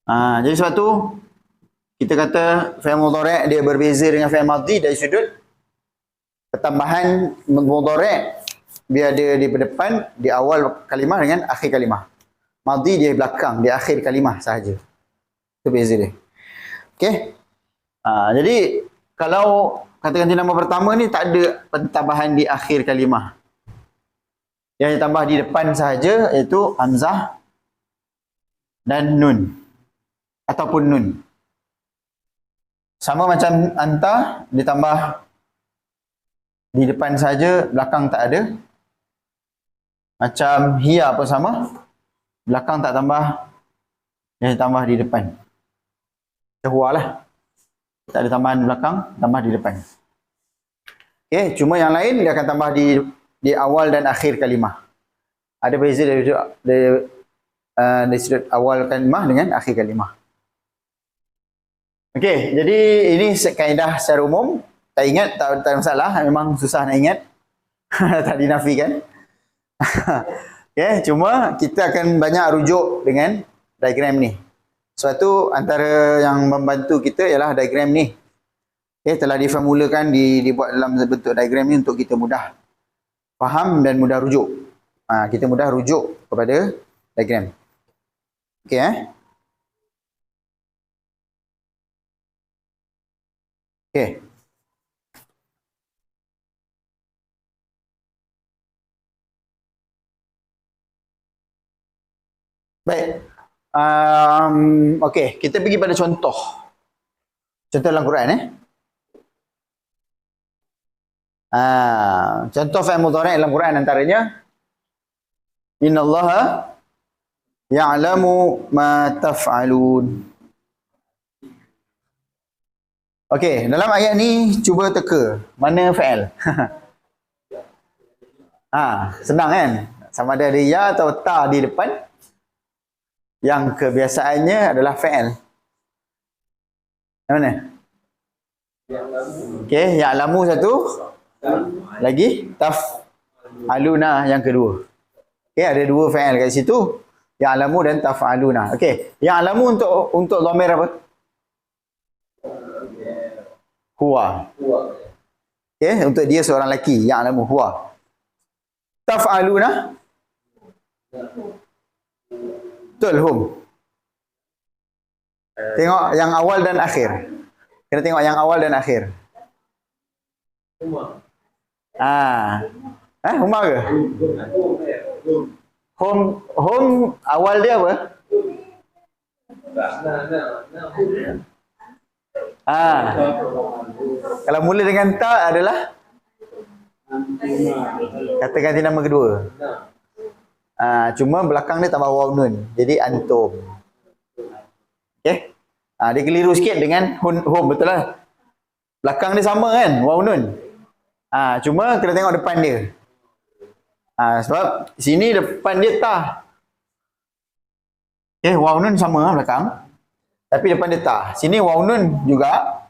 Speaker 1: Jadi sebab tu kita kata fi'il mudhari' dia berbeza dengan fi'il madhi dari sudut pertambahan mudhari' biar dia di depan, di awal kalimah dengan akhir kalimah. Madhi dia belakang, di akhir kalimah sahaja. Itu beza dia. Okey. Jadi kalau kata ganti nama pertama ni tak ada pentambahan di akhir kalimah. Yang ditambah di depan sahaja iaitu hamzah dan nun ataupun nun. Sama macam anta ditambah di depan saja, belakang tak ada. Macam hiya pun sama. Belakang tak tambah, yang ditambah di depan. Huwa lah. Tak ada tambahan belakang, tambah di depan. Okey, cuma yang lain dia akan tambah di awal dan akhir kalimah. Ada beza dari sudut awal kalimah dengan akhir kalimah. Okey, jadi ini kaedah secara umum. Tak ingat, tak ada masalah. Memang susah nak ingat. Tak dinafikan. Okay, cuma kita akan banyak rujuk dengan diagram ni. Sebab tu antara yang membantu kita ialah diagram ni. Okay, telah diformulakan, dibuat dalam bentuk diagram ni untuk kita mudah faham dan mudah rujuk. Kita mudah rujuk kepada diagram. Okay, Okay. Baik. Okey, kita pergi pada contoh. Contoh dalam Quran contoh fi'il mudhari' dalam Quran antaranya Innallaha ya'lamu ma taf'alun. Okey, dalam ayat ni cuba teka mana fa'il. Senang kan? Sama ada ya atau ta di depan. Yang kebiasaannya adalah fa'il. Yang mana? Okey, ya'lamu satu. Lagi taf'aluna yang kedua. Okey, ada dua fa'il kat situ. Ya'lamu dan taf'aluna. Okey, ya'lamu untuk dhamir apa? Huwa. Okey, untuk dia seorang lelaki, ya'lamu huwa. Taf'aluna? Betul, hum. Tengok yang awal dan akhir. Kena tengok yang awal dan akhir. Huma ke? Hum awal dia apa? Kalau mula dengan ta adalah kata ganti nama kedua. Cuma belakang dia tambah waw nun. Jadi antum. Okey. Dia keliru sikit dengan hum, betul lah. Belakang dia sama kan, waw nun. Cuma kena tengok depan dia. Sebab sini depan dia ta. Okey, waw nun sama belakang. Tapi depan dia ta. Sini waw nun juga.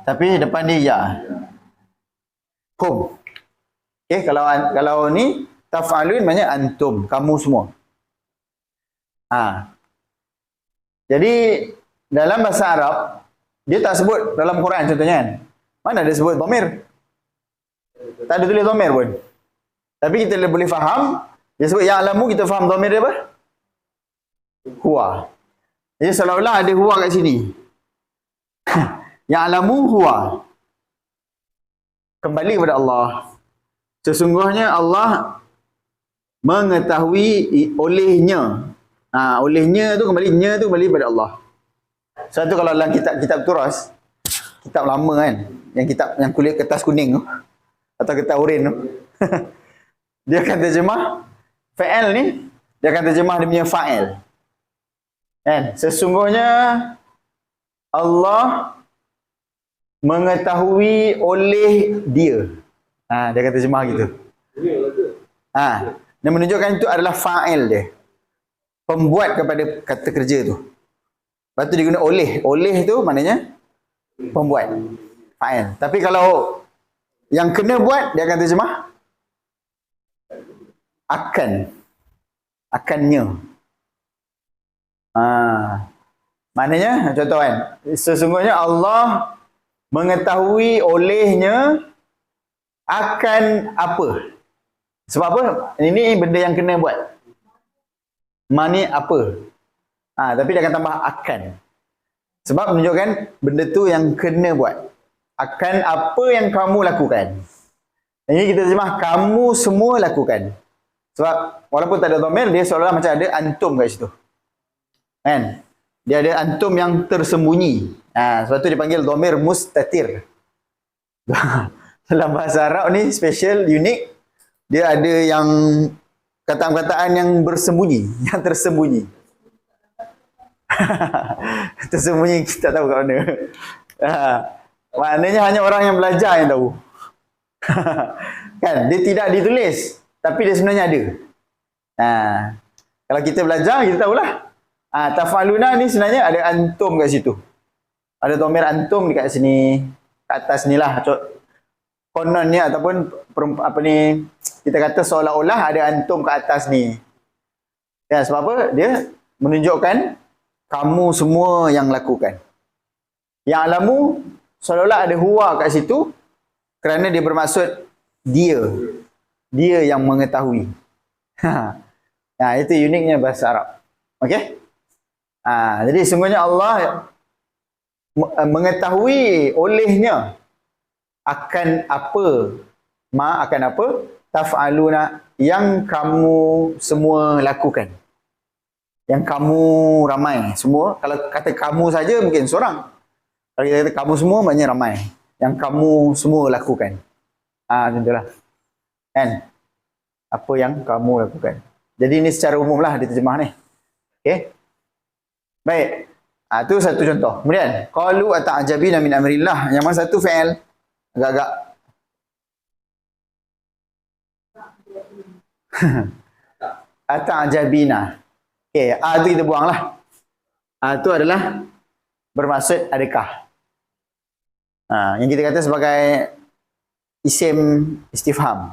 Speaker 1: Tapi depan dia ya. Hum. Okey, kalau ni taf'alun maknanya antum, kamu semua. Jadi dalam bahasa Arab dia tak sebut dalam Quran contohnya kan. Mana ada sebut dhamir? Tak ada tulis dhamir pun. Tapi kita boleh faham dia sebut ya'lamu, kita faham dhamir dia apa? Huwa. Jadi seolah-olah ada huwa kat sini. Ya'lamu huwa. Kembali kepada Allah. Sesungguhnya Allah mengetahui olehnya. Olehnya tu kembali pada Allah. Sebab tu kalau dalam kitab turas, kitab lama kan, yang kulit kertas kuning tu atau kertas oren tu, dia akan terjemah fa'il ni, dia akan terjemah dia punya fa'il. Kan? Sesungguhnya Allah mengetahui oleh dia. Dia akan terjemah gitu. Dia menunjukkan itu adalah fa'il dia. Pembuat kepada kata kerja tu. Lepas tu diguna oleh. Oleh tu maknanya pembuat. Fa'il. Tapi kalau yang kena buat, dia akan terjemah akan. Akannya. Maknanya, contoh kan, sesungguhnya Allah mengetahui olehnya akan apa. Sebab apa? Ini benda yang kena buat. Mani apa? Tapi dia akan tambah akan. Sebab menunjukkan benda tu yang kena buat. Akan apa yang kamu lakukan. Ini kita terjemah kamu semua lakukan. Sebab walaupun tak ada dhamir, dia seolah-olah macam ada antum kat situ. Kan? Dia ada antum yang tersembunyi. Sebab tu dipanggil dhamir mustatir. Dalam bahasa Arab ni special, unik. Dia ada yang kataan-kataan yang bersembunyi, yang tersembunyi. Tersembunyi kita tahu kat mana. Maknanya hanya orang yang belajar yang tahu. Kan, dia tidak ditulis, tapi dia sebenarnya ada. Kalau kita belajar, kita tahulah. Taf'aluna ni sebenarnya ada antum kat situ. Ada dhamir antum dekat sini, kat atas ni lah. Kononnya ataupun apa ni, kita kata seolah-olah ada antum kat atas ni. Ya, sebab apa? Dia menunjukkan kamu semua yang lakukan. Ya'lamu seolah-olah ada huwa kat situ kerana dia bermaksud dia. Dia yang mengetahui. Itu uniknya bahasa Arab. Okey? Jadi sungguhnya Allah mengetahui olehnya akan apa, akan apa, taf'aluna, yang kamu semua lakukan. Yang kamu ramai semua. Kalau kata kamu saja mungkin seorang. Kalau kita kata kamu semua maknanya ramai. Yang kamu semua lakukan. Contohlah. Kan? Apa yang kamu lakukan. Jadi ini secara umum lah diterjemah ni. Okey. Baik. Itu satu contoh. Kemudian, qalu ata'jabina min amrillah. Yang mana satu fi'il? Agak-agak. Ata'jabina. Okey, a tu kita buanglah. A tu adalah bermaksud adakah. Yang kita kata sebagai isim istifham.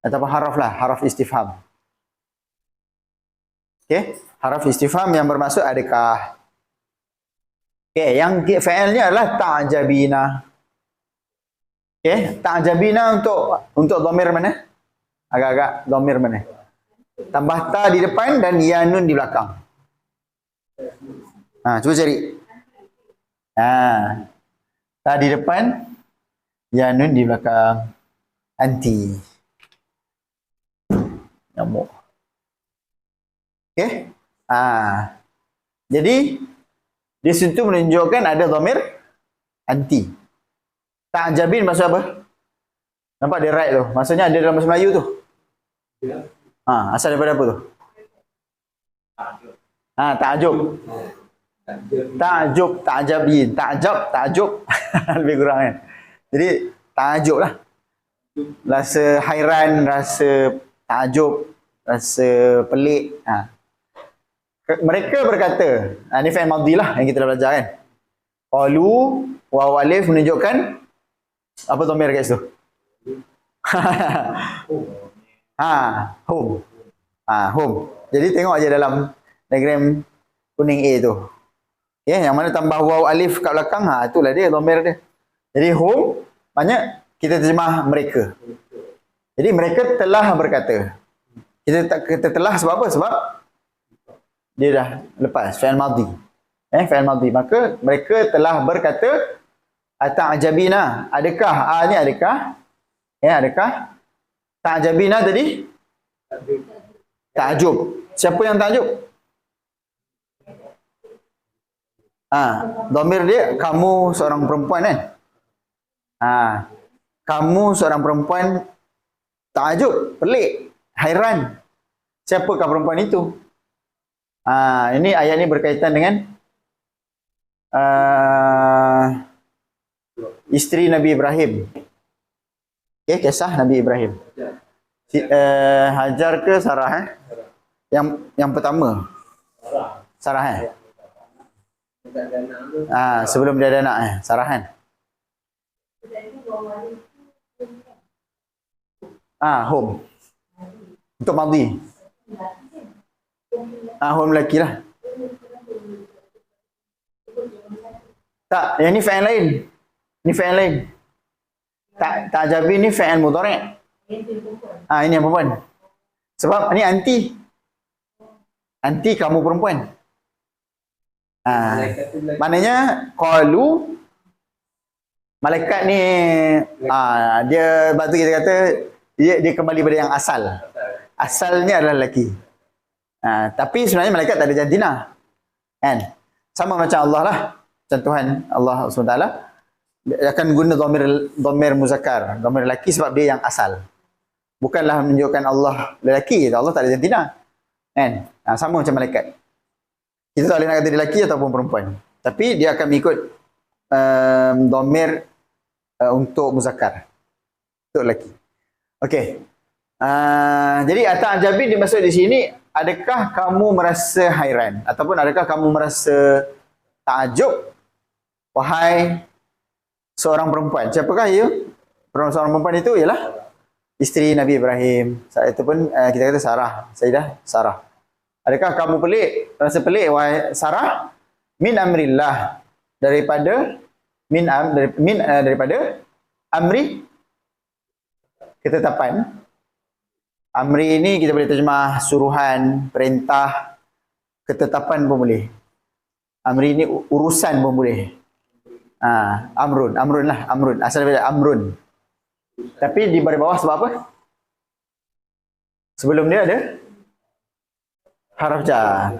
Speaker 1: Ataupun haraf lah, haraf istifham. Okey, haraf istifham yang bermaksud adakah. Okey, yang fi'ilnya adalah ta'jabina. Okey, ta'jabina untuk dhamir mana? Agak-agak dhamir mana? Tambah ta di depan dan ya nun di belakang. Cuba cari. Ta di depan, ya nun di belakang. Anti. Nyamuk. Okey. Jadi di situ menunjukkan ada dhamir anti. Ta'jabin maksud apa? Nampak dia right tu. Maksudnya ada dalam bahasa Melayu tu. Asal daripada apa tu? Ta'jub. Ta'jub, ta'jabin, ta'jub. Lebih kurang kan. Jadi ta'jub lah. Rasa hairan, rasa ta'jub, rasa pelik. Mereka berkata, ni fi'il madhi lah yang kita dah belajar kan. Qalu, waw alif menunjukkan apa dhamir kat situ? Home. Home. Jadi tengok aja dalam diagram kuning A tu. Yang mana tambah waw alif kat belakang, itulah dia dhamir dia. Jadi home maknanya kita terjemah mereka. Jadi mereka telah berkata. Kita telah sebab apa? Sebab dia dah lepas fi'il madhi. Fi'il madhi. Maka mereka telah berkata ata'jabina. Adakah? Ni adakah? Adakah? Ta'jabina tadi? Ta'jub. Siapa yang ta'jub? Dhamir dia kamu seorang perempuan kan? Kamu seorang perempuan ta'jub, pelik, hairan. Siapakah perempuan itu? Ini ayat ini berkaitan dengan isteri Nabi Ibrahim. Kisah Nabi Ibrahim. Hajar ke Sarah? Yang pertama. Sarah sebelum dia ada anak Sarah kan? Home. Untuk madhi. Home lelaki lah. Tak, yang ni fi'il lain. Ni fi'il lain. Ta'jabi ni fi'il mudhari'. Ini yang perempuan. Sebab ni anti. Anti kamu perempuan. Maknanya qalu malaikat ni dia batu kita kata dia kembali pada yang asal. Asalnya adalah lelaki. Tapi sebenarnya malaikat tak ada jantina. Kan? Sama macam Allah lah. Macam Tuhan Allah SWT akan guna dhamir muzakkar, dhamir lelaki sebab dia yang asal. Bukanlah menunjukkan Allah lelaki, Allah tak ada jantina. Kan? Sama macam malaikat. Kita tak boleh nak kata dia lelaki ataupun perempuan. Tapi dia akan mengikut dhamir untuk muzakkar. Untuk lelaki. Okey. Jadi ata'jabin dimaksud di sini, adakah kamu merasa hairan ataupun adakah kamu merasa ta'jub wahai seorang perempuan? Siapakah ia? Seorang perempuan itu ialah isteri Nabi Ibrahim. Saat itu pun kita kata Sarah, Sayyidah Sarah. Adakah kamu pelik, rasa pelik wahai Sarah? Min amrillah, daripada daripada amri, ketetapan. Amri ini kita boleh terjemah suruhan, perintah, ketetapan pun boleh. Amri ini urusan pun boleh. Amrun lah, amrun. Asal daripada amrun. Tapi di baris bawah sebab apa? Sebelum dia ada haraf jar.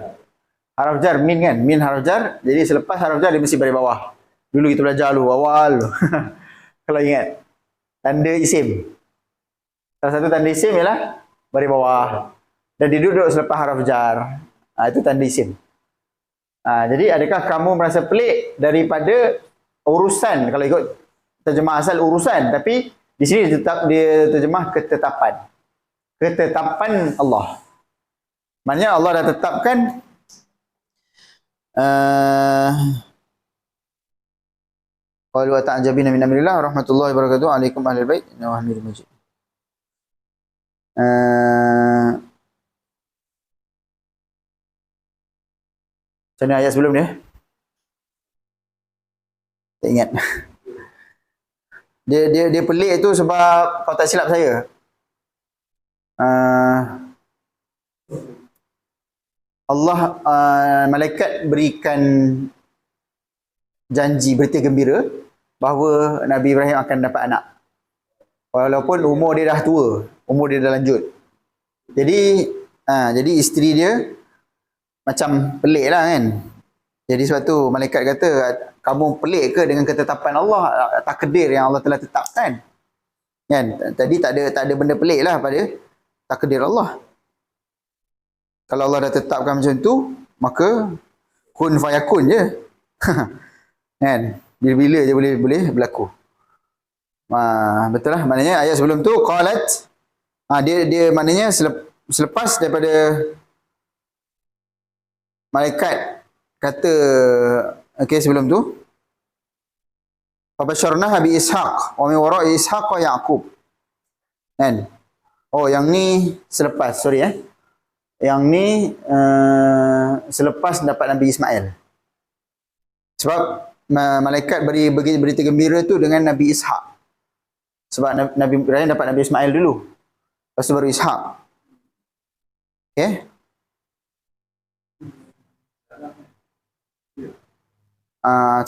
Speaker 1: Haraf jar min kan? Min haraf jar. Jadi selepas haraf jar dia mesti baris bawah. Dulu kita belajar dulu awal. Kalau ingat. Tanda isim. Salah satu tanda isim ialah baris bawah. dan dia duduk selepas haraf jar. Itu tanda isim. Jadi adakah kamu merasa pelik daripada urusan, kalau ikut terjemah asal urusan, tapi di sini dia terjemah ketetapan. Ketetapan Allah. Maknanya Allah dah tetapkan qalu wa ta'jabina min amrillah rahmatullahi wabarakatuh alaikum ahlul bait wa hamidul majid. Macam mana ayat sebelum dia? Tak ingat. Dia pelik tu sebab kalau tak silap saya. Allah malaikat berikan janji berita gembira bahawa Nabi Ibrahim akan dapat anak. Walaupun umur dia dah tua, umur dia dah lanjut. Jadi isteri dia macam pelik lah kan. Jadi sebab tu malaikat kata, kamu pelik ke dengan ketetapan Allah, takdir yang Allah telah tetapkan? Kan? Tadi tak ada benda pelik lah pada takdir Allah. Kalau Allah dah tetapkan macam tu, maka kun fayakun je. Kan? Bila-bila je boleh berlaku. Betul lah. Maknanya ayat sebelum tu qalat, dia maknanya selepas daripada malaikat kata sebelum tu fabasyarnaha bi Ishaq wa min wara'i Ishaq wa Yaqub. Kan? Yang ni selepas, yang ni selepas dapat Nabi Ismail. Sebab malaikat beri berita gembira tu dengan Nabi Ishaq. Sebab Nabi Ibrahim dapat Nabi Ismail dulu. Lepas tu baru Ishaq. Okay?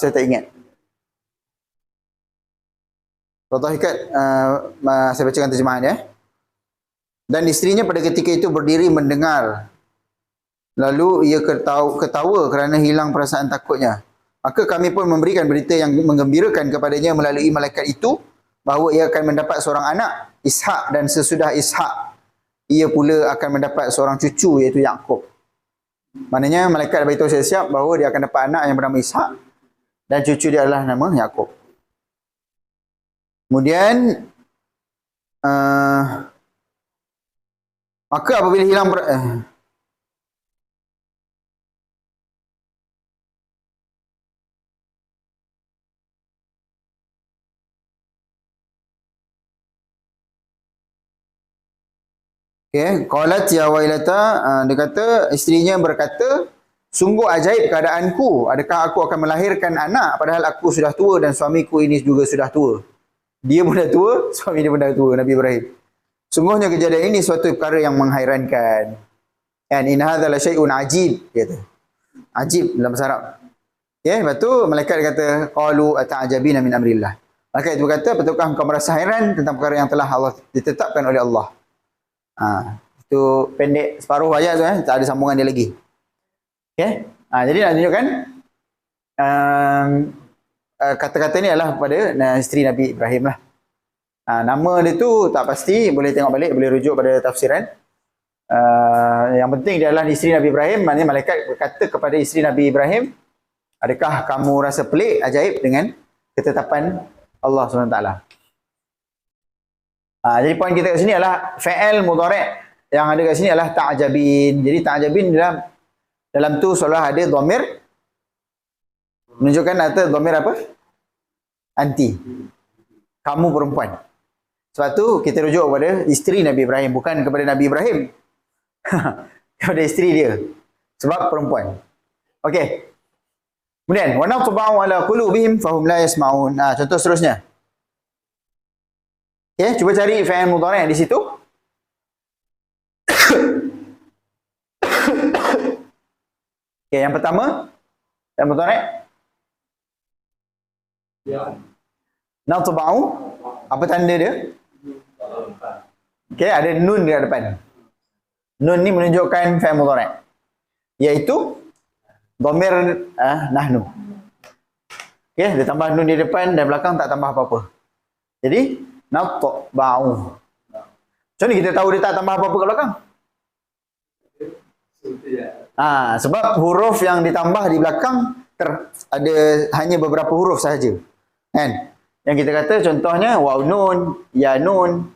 Speaker 1: Saya tak ingat. Contoh hikat, saya bacakan terjemahan ya. Dan isterinya pada ketika itu berdiri mendengar. Lalu ia ketawa kerana hilang perasaan takutnya. Maka kami pun memberikan berita yang menggembirakan kepadanya melalui malaikat itu bahawa ia akan mendapat seorang anak, Ishak, dan sesudah Ishak ia pula akan mendapat seorang cucu iaitu Yaqub. Maknanya malaikat beritahu siap-siap bahawa dia akan dapat anak yang bernama Ishak dan cucu dia adalah nama Yaqub. Kemudian maka apabila hilang qalat ya wailata, dia kata, isterinya berkata, sungguh ajaib keadaanku, adakah aku akan melahirkan anak padahal aku sudah tua dan suamiku ini juga sudah tua. Dia pun dah tua, suami dia pun dah tua, Nabi Ibrahim. Sungguhnya kejadian ini suatu perkara yang menghairankan. And in hadza la syai'un ajib, kata. Ajib dalam bahasa Arab. Lepas tu malaikat kata qalu ata'jabina min amrillah. Malaikat itu berkata, betulkah engkau merasa hairan tentang perkara yang telah Allah ditetapkan oleh Allah? Itu pendek separuh ayat tu, tak ada sambungan dia lagi. Jadi nak tunjukkan kata-kata ni adalah pada isteri Nabi Ibrahim lah. Nama dia tu tak pasti, boleh tengok balik, boleh rujuk pada tafsiran. Yang penting dia adalah isteri Nabi Ibrahim. Maknanya malaikat berkata kepada isteri Nabi Ibrahim, adakah kamu rasa pelik, ajaib dengan ketetapan Allah SWT? Jadi poin kita kat sini adalah fa'il mudhari'. Yang ada kat sini adalah ta'jabin. Jadi ta'jabin dalam tu seolah ada dhamir menunjukkan ada dhamir apa? Anti. Kamu perempuan. Sebab tu kita rujuk kepada isteri Nabi Ibrahim, bukan kepada Nabi Ibrahim. Kepada isteri dia. Sebab perempuan. Okey. Kemudian wa natba'u ala qulubihim fahum la yasma'un. Contoh seterusnya. Cuba cari fa'il mudhari' di situ. Yang pertama, fa'il mudhari'. Natba'u, apa tanda dia? Ada nun di depan. Nun ni menunjukkan fa'il mudhari', iaitu dhamir nahnu. Dia tambah nun di depan dan belakang tak tambah apa-apa. Jadi natba'u. Macam ni kita tahu dia tak tambah apa-apa kat belakang? Sebab huruf yang ditambah di belakang ada hanya beberapa huruf sahaja. Kan? Yang kita kata contohnya waw nun, ya nun,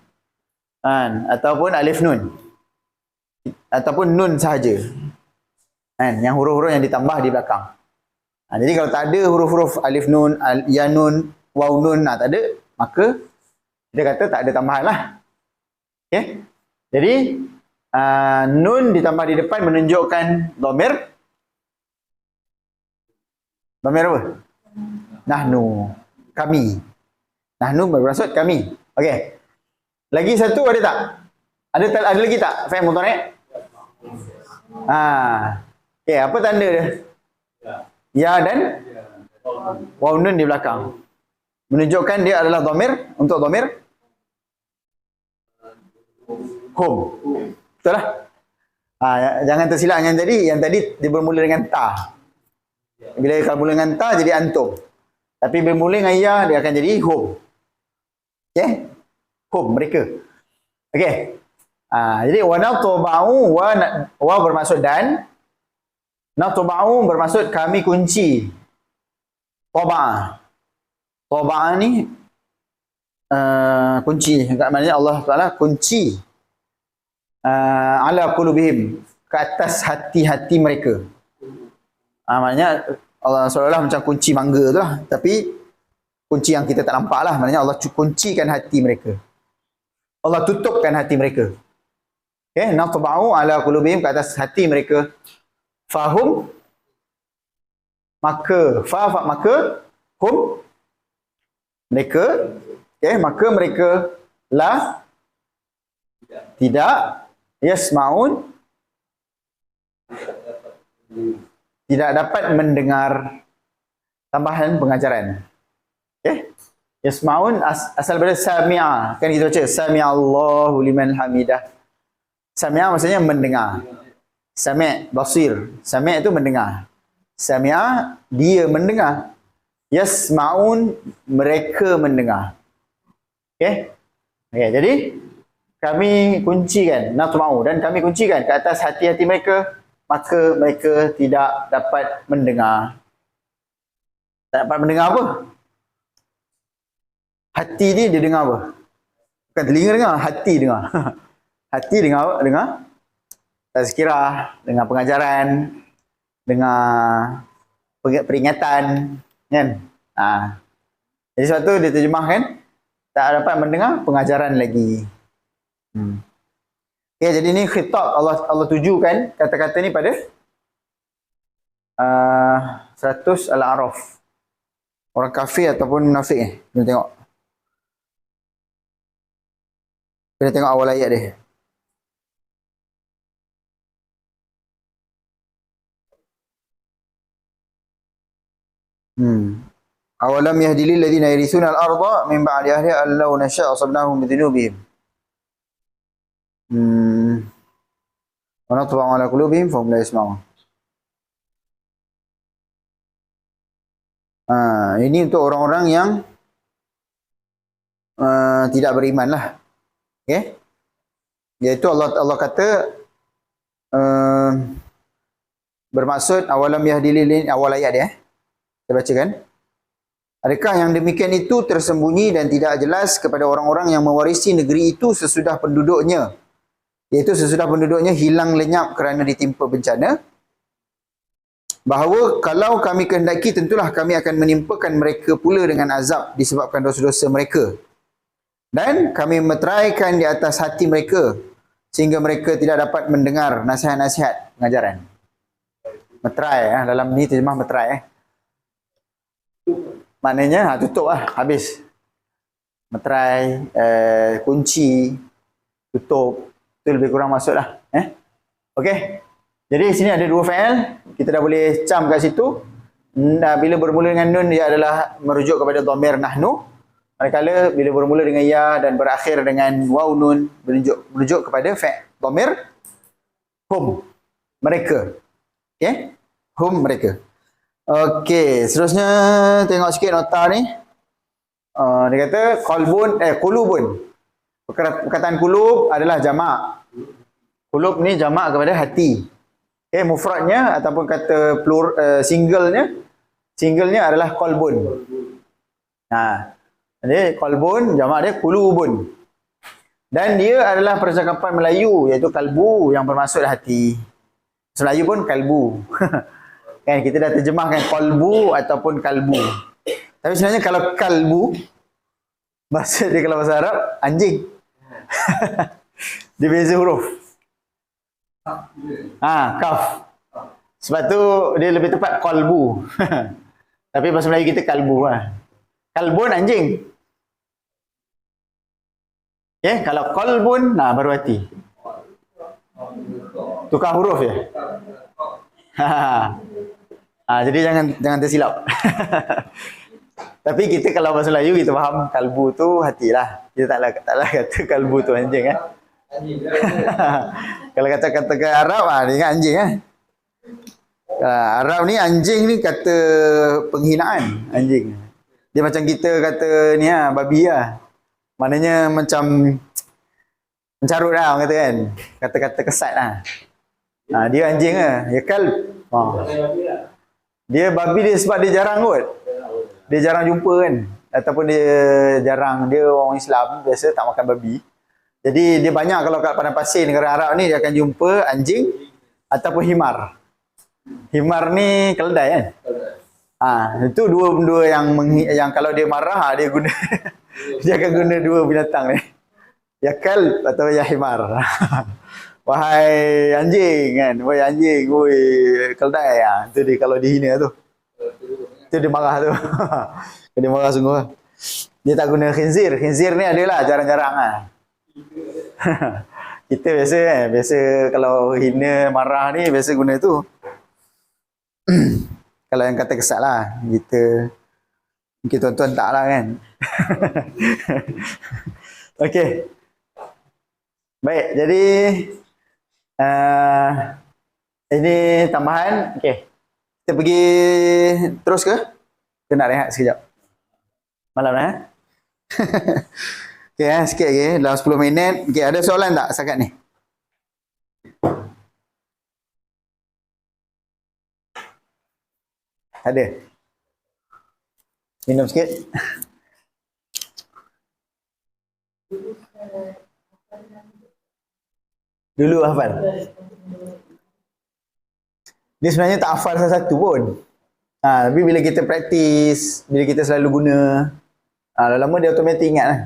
Speaker 1: kan? Ataupun alif nun. Ataupun nun sahaja. Kan? Yang huruf-huruf yang ditambah di belakang. Jadi kalau tak ada huruf-huruf alif nun, ya nun, waw nun, tak ada, maka kita kata tak ada tambahan lah. Okay? Jadi nun ditambah di depan menunjukkan dhamir. Dhamir apa? Nahnu. Kami. Nahnu bermaksud kami. Okey. Lagi satu ada tak? Ada lagi tak? Faham mudhari'? Okey, apa tanda dia? Ya dan waw nun di belakang. Menunjukkan dia adalah dhamir. Untuk dhamir hum. Betul lah. Jangan tersilap dengan yang tadi dia bermula dengan ta. Bila kalau mula dengan ta jadi antum. Tapi bila mula dengan ya dia akan jadi hum. Okey? Hum mereka. Okey. Jadi wa natba'u wa bermaksud dan, natba'u bermaksud kami kunci. Taba'a. Taba'a ni kunci. Maknanya Allah Taala kunci ala qulubihim, ke atas hati-hati mereka. Maknanya Allah seolah-olah macam kunci mangga tu lah, tapi kunci yang kita tak nampak lah. Maknanya Allah kuncikan hati mereka, Allah tutupkan hati mereka. Okay, natba'u ala qulubihim, ke atas hati mereka. Fahum, maka maka hum mereka, okay, maka mereka la tidak yasma'un, tidak dapat mendengar tambahan pengajaran. Okay? Yasma'un asal daripada sami'a. Kan kita baca sami'allahu liman hamidah. Sami'a maksudnya mendengar. Sami' basir. Sami' itu mendengar. Sami'a dia mendengar. Yasma'un mereka mendengar. Okay? Okay, jadi kami kuncikan, natma'u, dan kami kuncikan ke atas hati-hati mereka, maka mereka tidak dapat mendengar. Tak dapat mendengar apa? Hati ni dia dengar apa? Bukan telinga dengar, hati dengar. Hati dengar apa? Dengar tazkirah, dengar pengajaran, dengar peringatan, kan? Jadi sebab tu dia terjemahkan tak dapat mendengar pengajaran lagi. Okay, jadi ni khitab Allah tujukan kata-kata ni pada 100 Al-A'raf. Orang kafir ataupun munafik. Kita tengok. Kita tengok awal ayat dia. Awalam yahdi lil ladzina yarithuna al-ardha min ba'di ahliha allau nasha' asabnahum bi dhunubihim. Wa natba'u ala qulubihim fahum la yasma'un. Ini untuk orang-orang yang tidak beriman lah. Okay? Iaitu Allah kata bermaksud awalam yahdi lil, awal ayat dia. Kita bacakan. Adakah yang demikian itu tersembunyi dan tidak jelas kepada orang-orang yang mewarisi negeri itu sesudah penduduknya, iaitu sesudah penduduknya hilang lenyap kerana ditimpa bencana, bahawa kalau kami kehendaki tentulah kami akan menimpakan mereka pula dengan azab disebabkan dosa-dosa mereka, dan kami meteraikan di atas hati mereka sehingga mereka tidak dapat mendengar nasihat-nasihat pengajaran. Meterai, dalam ni terjemah meterai. Maknanya tutup lah, habis. Meterai, kunci, tutup. Itu lebih kurang masuk lah. Okey. Jadi sini ada dua fa'il. Kita dah boleh cam kat situ. Bila bermula dengan nun, dia adalah merujuk kepada dhamir nahnu. Manakala bila bermula dengan ya dan berakhir dengan waw nun, merujuk kepada dhamir hum. Mereka. Okey. Hum mereka. Okey, seterusnya tengok sikit nota ni. Dia kata qulubun. Perkataan qulub adalah jamak. Qulub ni jamak kepada hati. Okay, mufradnya ataupun kata singlenya adalah qalbun. Jadi qalbun jamak dia qulubun. Dan dia adalah percakapan Melayu iaitu kalbu yang bermaksud hati. Melayu pun kalbu. Kan kita dah terjemahkan qalbu ataupun kalbu. Tapi sebenarnya kalau kalbu bahasa dia kalau bahasa Arab anjing. Dia beza huruf. Kaf. Sebab tu dia lebih tepat qalbu. Tapi bahasa Melayu kita kalbu lah. Kalbun anjing. Okay, kalau qalbun baru hati. Tukar huruf je. Jadi jangan tersilap. Tapi kita kalau bahasa Melayu kita faham kalbu tu hatilah. Kita taklah kata kalbu tu anjing kan. Kalau kata-kata ke Arab dia ingat anjing kan. Arab ni anjing ni kata penghinaan anjing. Dia macam kita kata ni babi lah. Maknanya macam mencarut lah orang kata kan. Kata-kata kesat lah. Dia anjing lah. Dia kalb. Dia babi dia sebab dia jarang kot. Dia jarang jumpa kan. Ataupun dia orang Islam biasa tak makan babi. Jadi dia banyak kalau kat padang pasir negara Arab ni dia akan jumpa anjing ataupun himar. Himar ni keledai kan. Itu dua benda yang kalau dia marah dia guna dia akan guna dua binatang ni. Ya kalb atau ya himar. Wahai anjing kan. Wahai anjing, woi keledai tu dia kalau dihina tu. Tu dia marah tu. Dia marah sungguh. Dia tak guna khinzir. Khinzir ni adalah jarang-jarang lah. Kita biasa kan. Biasa kalau hina marah ni biasa guna tu. Kalau yang kata kesat lah. Kita mungkin tuan-tuan tak lah kan. Okey. Baik, jadi ini tambahan. Okey. Kita pergi terus ke? Kita nak rehat sekejap. Malam dah Okey sikit lagi dalam 10 minit. Okey, ada soalan tak setakat ni? Ada. Minum sikit. Dulu hafal. Dia sebenarnya tak hafal satu-satu pun. Tapi bila kita praktis, bila kita selalu guna, lama-lama dia automatik ingat lah.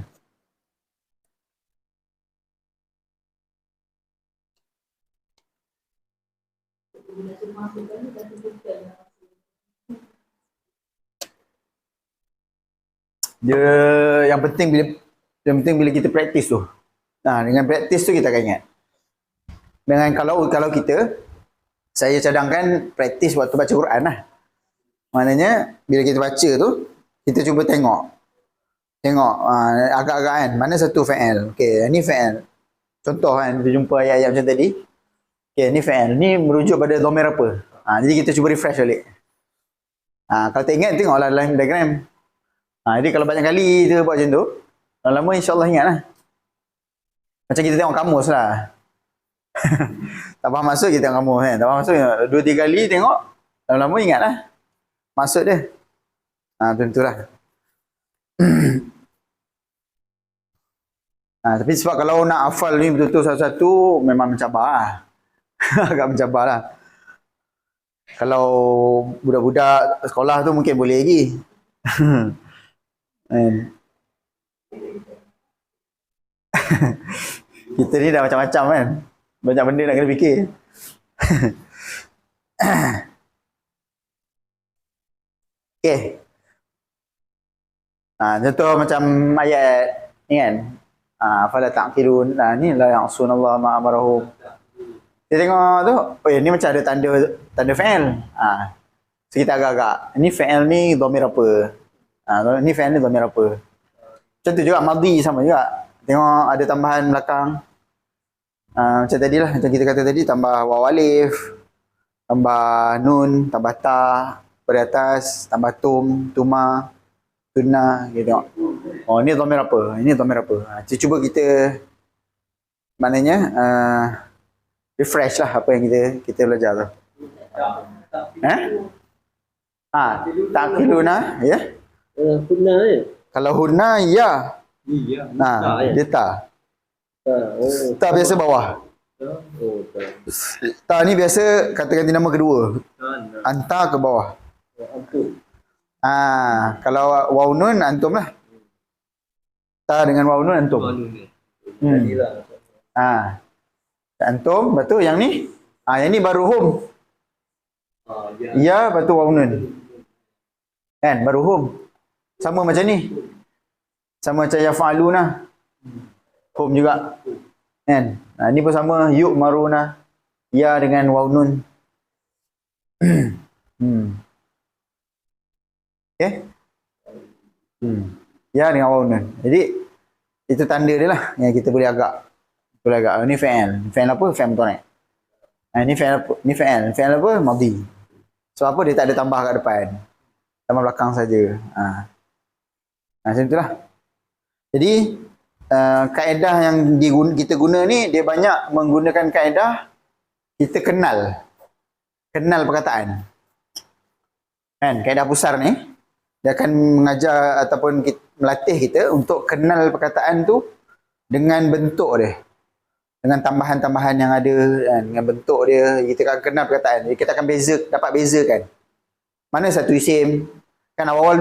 Speaker 1: Dia yang penting bila kita praktis tu. Dengan praktis tu kita akan ingat. Dengan kalau kita, saya cadangkan praktis waktu baca Quran lah. Maknanya bila kita baca tu, kita cuba tengok agak-agak kan, mana satu fa'al. Okey, ni fa'al. Contoh kan, kita jumpa ayat-ayat macam tadi. Okey, ni fa'al. Ni merujuk pada dhamir apa. Jadi kita cuba refresh balik. Kalau tak ingat, tengoklah dalam diagram. Jadi kalau banyak kali kita buat macam tu, lama-lama insyaAllah ingat lah. Macam kita tengok kamus lah. Tak faham maksud kita tengok kamus kan. Tak faham maksud 2-3 kali tengok, lama-lama ingat lah maksud dia. Tentulah. Tapi sebab kalau nak hafal ni betul-betul satu-satu, memang mencabar lah. Agak mencabar lah. Kalau budak-budak sekolah tu mungkin boleh lagi. Kita ni dah macam-macam kan. Banyak benda nak kena fikir. Okey. Contoh macam ayat ni kan. Fala ta'qilun. Ni la ya'sunallah ma amarahu. Kita tengok tu, ni macam ada tanda fa'il. So kita agak-agak. Ni fa'il ni dhamir apa? Ni fa'il ni dhamir apa? Macam tu juga madhi sama juga. Tengok ada tambahan belakang. Macam tadilah, macam kita kata tadi, tambah waw alif, tambah nun, tambah ta pada atas, tambah tuma, tunna, kita tengok. Ni dhamir apa? Ini dhamir apa? Cuba kita maknanya refresh lah apa yang kita belajar tu. Takiluna, ya.
Speaker 2: Punna ya?
Speaker 1: Kalau hunna, ya.
Speaker 2: Iya.
Speaker 1: Nah,
Speaker 2: ya?
Speaker 1: dia ta.
Speaker 2: Oh.
Speaker 1: Ta biasa bawah.
Speaker 2: Oh, tak.
Speaker 1: Ta ni biasa kata ganti nama kedua.
Speaker 2: Nah.
Speaker 1: Anta ke bawah.
Speaker 2: Antum.
Speaker 1: Kalau waw nun antum lah. Ta dengan waw nun antum.
Speaker 2: Jadilah.
Speaker 1: Antum, betul yang ni. Yang ni baru hum.
Speaker 2: Ya.
Speaker 1: Ya, betul waw nun. Kan, baru hum. Sama macam ni. Sama macam yaf'aluna. Hum juga. Kan? Ni pun sama, yu'maruna. Ya dengan waw nun. Okay? Ya dengan waw nun. Jadi itu tanda dia lah yang kita boleh agak. Ni fi'il. Fi'il apa? Fi'il mudhari'. Ni fi'il apa? Ni fi'il. Fi'il apa? Madhi. Sebab apa dia tak ada tambah kat depan. Tambah belakang saja. Macam itulah. Jadi kaedah yang kita guna ni, dia banyak menggunakan kaedah kita kenal perkataan. Kan, kaedah pusar ni dia akan mengajar ataupun melatih kita untuk kenal perkataan tu dengan bentuk dia, dengan tambahan-tambahan yang ada, kan, dengan bentuk dia. Kita akan kenal perkataan. Jadi kita akan dapat bezakan mana satu isim. Kan awal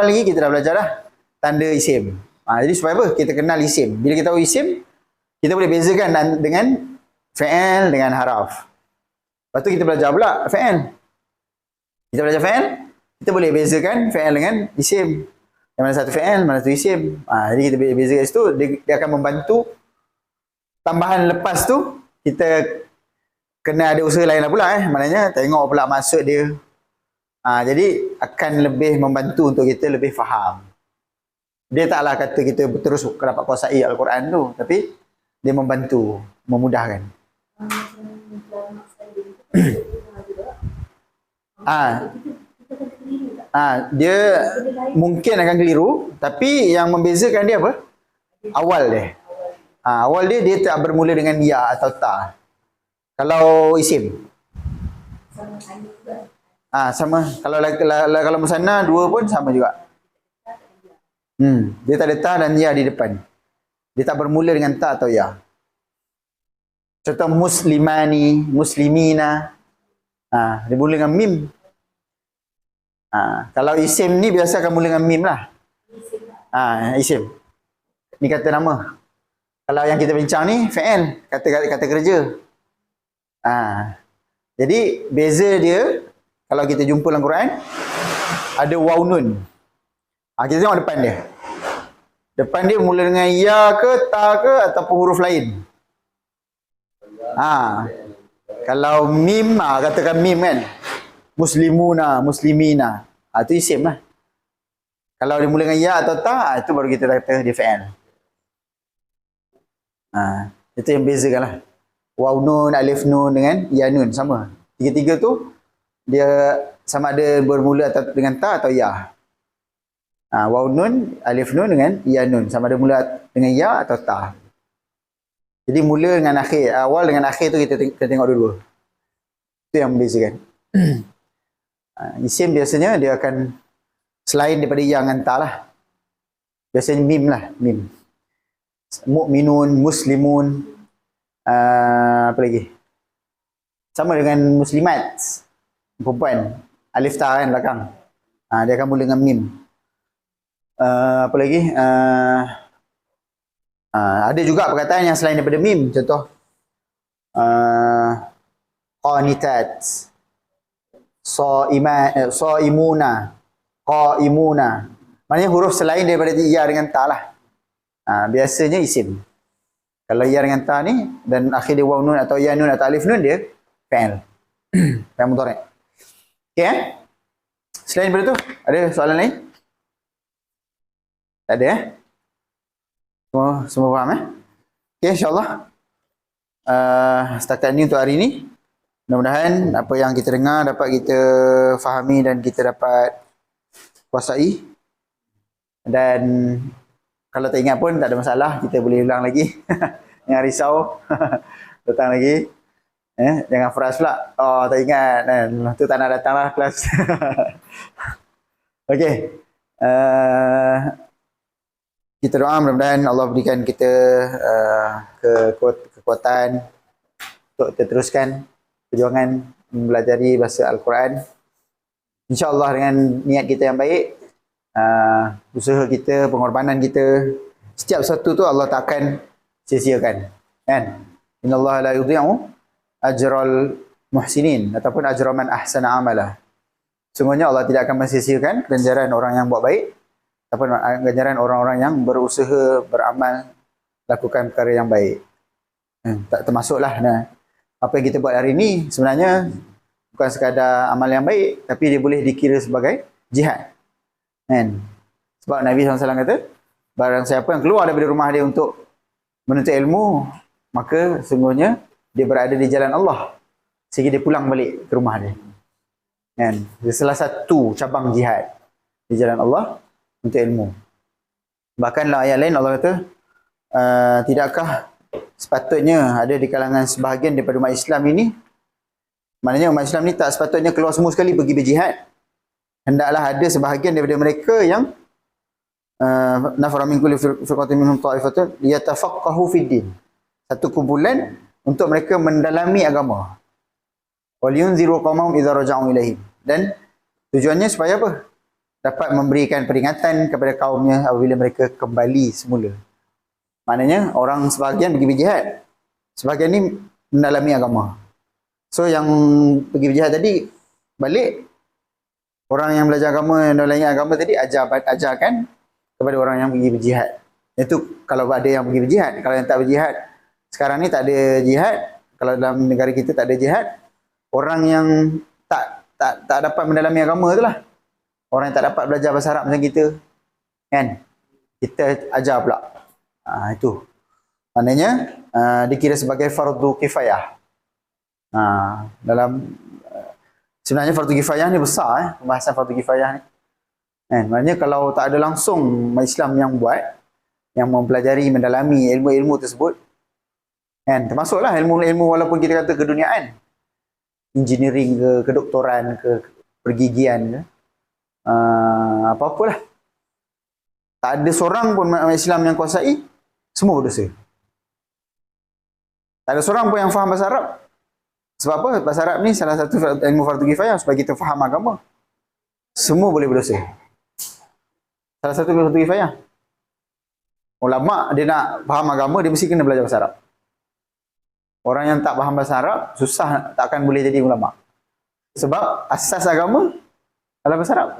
Speaker 1: lagi kita dah belajar dah tanda isim. Jadi supaya apa? Kita kenal isim. Bila kita tahu isim, kita boleh bezakan dengan fi'il dengan haraf. Lepas tu kita belajar pula fi'il. Kita belajar fi'il, kita boleh bezakan fi'il dengan isim. Yang mana satu fi'il, mana satu isim. Jadi kita boleh bezakan situ, dia akan membantu. Tambahan lepas tu, kita kena ada usaha lain lah pula. Maknanya tengok pula maksud dia. Jadi akan lebih membantu untuk kita lebih faham. Dia taklah kata kita terus dapat kuasai Al-Quran tu, tapi dia membantu, memudahkan. Dia mungkin akan keliru, tapi yang membezakan dia apa? Awal dia. Awal dia tak bermula dengan ya atau ta. Kalau isim. Sama. Kalau musanna dua pun sama juga. Dia tak ada ta dan ya di depan. Dia tak bermula dengan ta atau ya. Contoh muslimani, muslimina. Dia mula dengan mim. Kalau isim ni biasa akan mula dengan mim lah. Isim. Ni kata nama. Kalau yang kita bincang ni fi'il, kata kerja. Jadi beza dia kalau kita jumpa dalam Quran ada waw nun. Kita tengok depan dia. Depan dia mula dengan ya ke, ta ke ataupun huruf lain. Kalau mim, katakan mim kan. Muslimuna, muslimina. Itu isim lah. Kalau dia mula dengan ya atau ta, itu baru kita kata dia fi'il. Itu yang bezakan lah. Waw nun, alif nun dengan ya nun sama. Tiga-tiga tu dia sama ada bermula dengan ta atau ya. Waw nun, alif nun dengan ya nun sama ada mula dengan ya atau ta. Jadi mula dengan akhir, awal dengan akhir tu kita tengok dua-dua. Itu yang membezakan. Isim biasanya dia akan selain daripada ya dengan ta lah. Biasanya mim lah, mim. Mu'minun, muslimun, apa lagi? Sama dengan muslimat, perempuan. Alif ta kan belakang. Dia akan mula dengan mim. Apa lagi? Ada juga perkataan yang selain daripada mim. Contoh qanitat, saimuna, qaimuna. Maknanya huruf selain daripada ya dengan ta lah. Biasanya isim. Kalau ya dengan ta ni dan akhir dia waw nun atau ya nun atau alif nun, dia fi'il. Fi'il mudhari'. Okey Selain daripada tu, ada soalan lain? Tak ada Semua faham Okey, insya-Allah. Setakat ni untuk hari ni. Mudah-mudahan apa yang kita dengar dapat kita fahami dan kita dapat kuasai. Dan kalau tak ingat pun tak ada masalah, kita boleh ulang lagi. Jangan risau. Datang lagi. Jangan frust pula. Oh, tak ingat kan. Tu tak nak datang lah kelas. Okey. Kita doa mudah-mudahan Allah berikan kita kekuatan untuk teruskan perjuangan mempelajari bahasa Al-Quran. InsyaAllah dengan niat kita yang baik, usaha kita, pengorbanan kita, setiap satu tu Allah tak akan sia-siakan. Kan? Innallaha la yudhi'u ajral muhsinin ataupun ajra man ahsana amala. Sungguhnya Allah tidak akan mensia-siakan ganjaran orang yang buat baik ataupun ganjaran orang-orang yang berusaha, beramal, lakukan perkara yang baik. Tak termasuklah apa yang kita buat hari ini sebenarnya bukan sekadar amal yang baik, tapi dia boleh dikira sebagai jihad. Kan? Sebab Nabi SAW kata, barang siapa yang keluar daripada rumah dia untuk menuntut ilmu, maka sungguhnya dia berada di jalan Allah sehingga dia pulang balik ke rumah dia. Kan? Dia salah satu cabang jihad di jalan Allah untuk ilmu. Bahkan dalam ayat lain Allah kata, tidakkah sepatutnya ada di kalangan sebahagian daripada umat Islam ini, maknanya umat Islam ni tak sepatutnya keluar semua sekali pergi berjihad. Hendaklah ada sebahagian daripada mereka yang nafara min kulli firqatin minhum ta'ifatun yatafaqahu fid din. Satu kumpulan untuk mereka mendalami agama. Wal yunziru qaumahum idza raja'u ilaihim. Dan tujuannya supaya apa? Dapat memberikan peringatan kepada kaumnya apabila mereka kembali semula. Maknanya orang sebahagian pergi berjihad, sebahagian ni mendalami agama. So yang pergi berjihad tadi balik, orang yang belajar agama, yang mendalami agama tadi ajarkan kepada orang yang pergi berjihad. Itu kalau ada yang pergi berjihad. Kalau yang tak berjihad, sekarang ni tak ada jihad. Kalau dalam negara kita tak ada jihad, orang yang tak dapat mendalami agama itulah. Orang yang tak dapat belajar bahasa Arab macam kita, kan? Kita ajar pula. Itu. Maknanya dikira sebagai fardu kifayah. Sebenarnya fardu kifayah ni besar, pembahasan fardu kifayah ni. Maknanya kalau tak ada langsung Islam yang buat, yang mempelajari, mendalami ilmu-ilmu tersebut, kan, termasuklah ilmu-ilmu walaupun kita kata keduniaan, engineering ke, kedoktoran ke, pergigian ke, apa-apalah. Tak ada seorang pun Islam yang kuasai, semua berdosa. Tak ada seorang pun yang faham bahasa Arab. Sebab apa? Bahasa Arab ni salah satu ilmu fardu kifayah supaya kita faham agama. Semua boleh berdosa. Salah satu fardu kifayah. Ulama dia nak faham agama, dia mesti kena belajar bahasa Arab. Orang yang tak faham bahasa Arab, susah, takkan boleh jadi ulama. Sebab asas agama adalah bahasa Arab.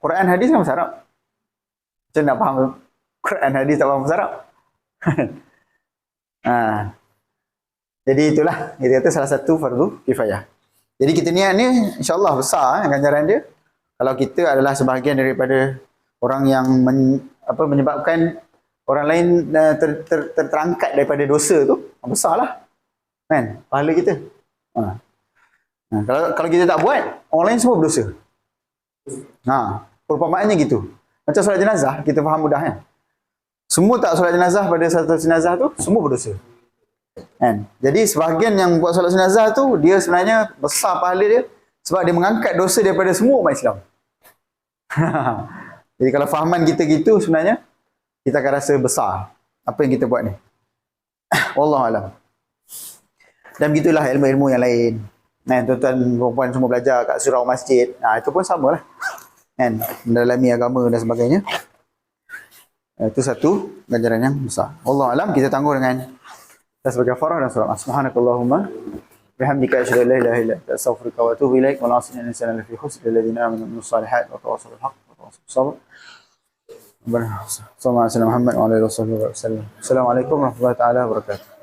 Speaker 1: Quran, hadis kan bahasa Arab. Macam nak faham Quran, hadis tak faham bahasa Arab. Jadi itulah, kita kata salah satu fardu kifayah. Jadi kita niat ni insyaAllah besar ganjaran dia. Kalau kita adalah sebahagian daripada orang yang menyebabkan orang lain terangkat daripada dosa tu, besarlah. Kan? Pahala kita. Kalau kita tak buat, orang lain semua berdosa. Perumpamaannya gitu. Macam solat jenazah, kita faham mudah kan? Semua tak solat jenazah pada satu jenazah tu, semua berdosa. Kan? Jadi sebahagian yang buat solat jenazah tu, dia sebenarnya besar pahala dia sebab dia mengangkat dosa daripada semua umat Islam. Jadi kalau fahaman kita gitu, sebenarnya kita akan rasa besar apa yang kita buat ni. Wallahualam. Dan begitulah ilmu-ilmu yang lain. Tuan-tuan perempuan semua belajar kat surau masjid. Itu pun sama lah. Kan? Mendalami agama dan sebagainya. Itu satu ganjaran yang besar. Wallahualam, kita tangguh dengan tasbih kafarah dan salat. Subhanakallahumma bihamdika asyhadu an la ilaha illa anta astaghfiruka wa atubu ilaik. Wa la ilaha illa anta fi khusr alladziina aamanu bis salihat wa tawassaw bil haqq wa tawassaw bis sabr. Sallallahu alaihi Muhammad wa alihi wasallam. Assalamualaikum warahmatullahi taala wabarakatuh.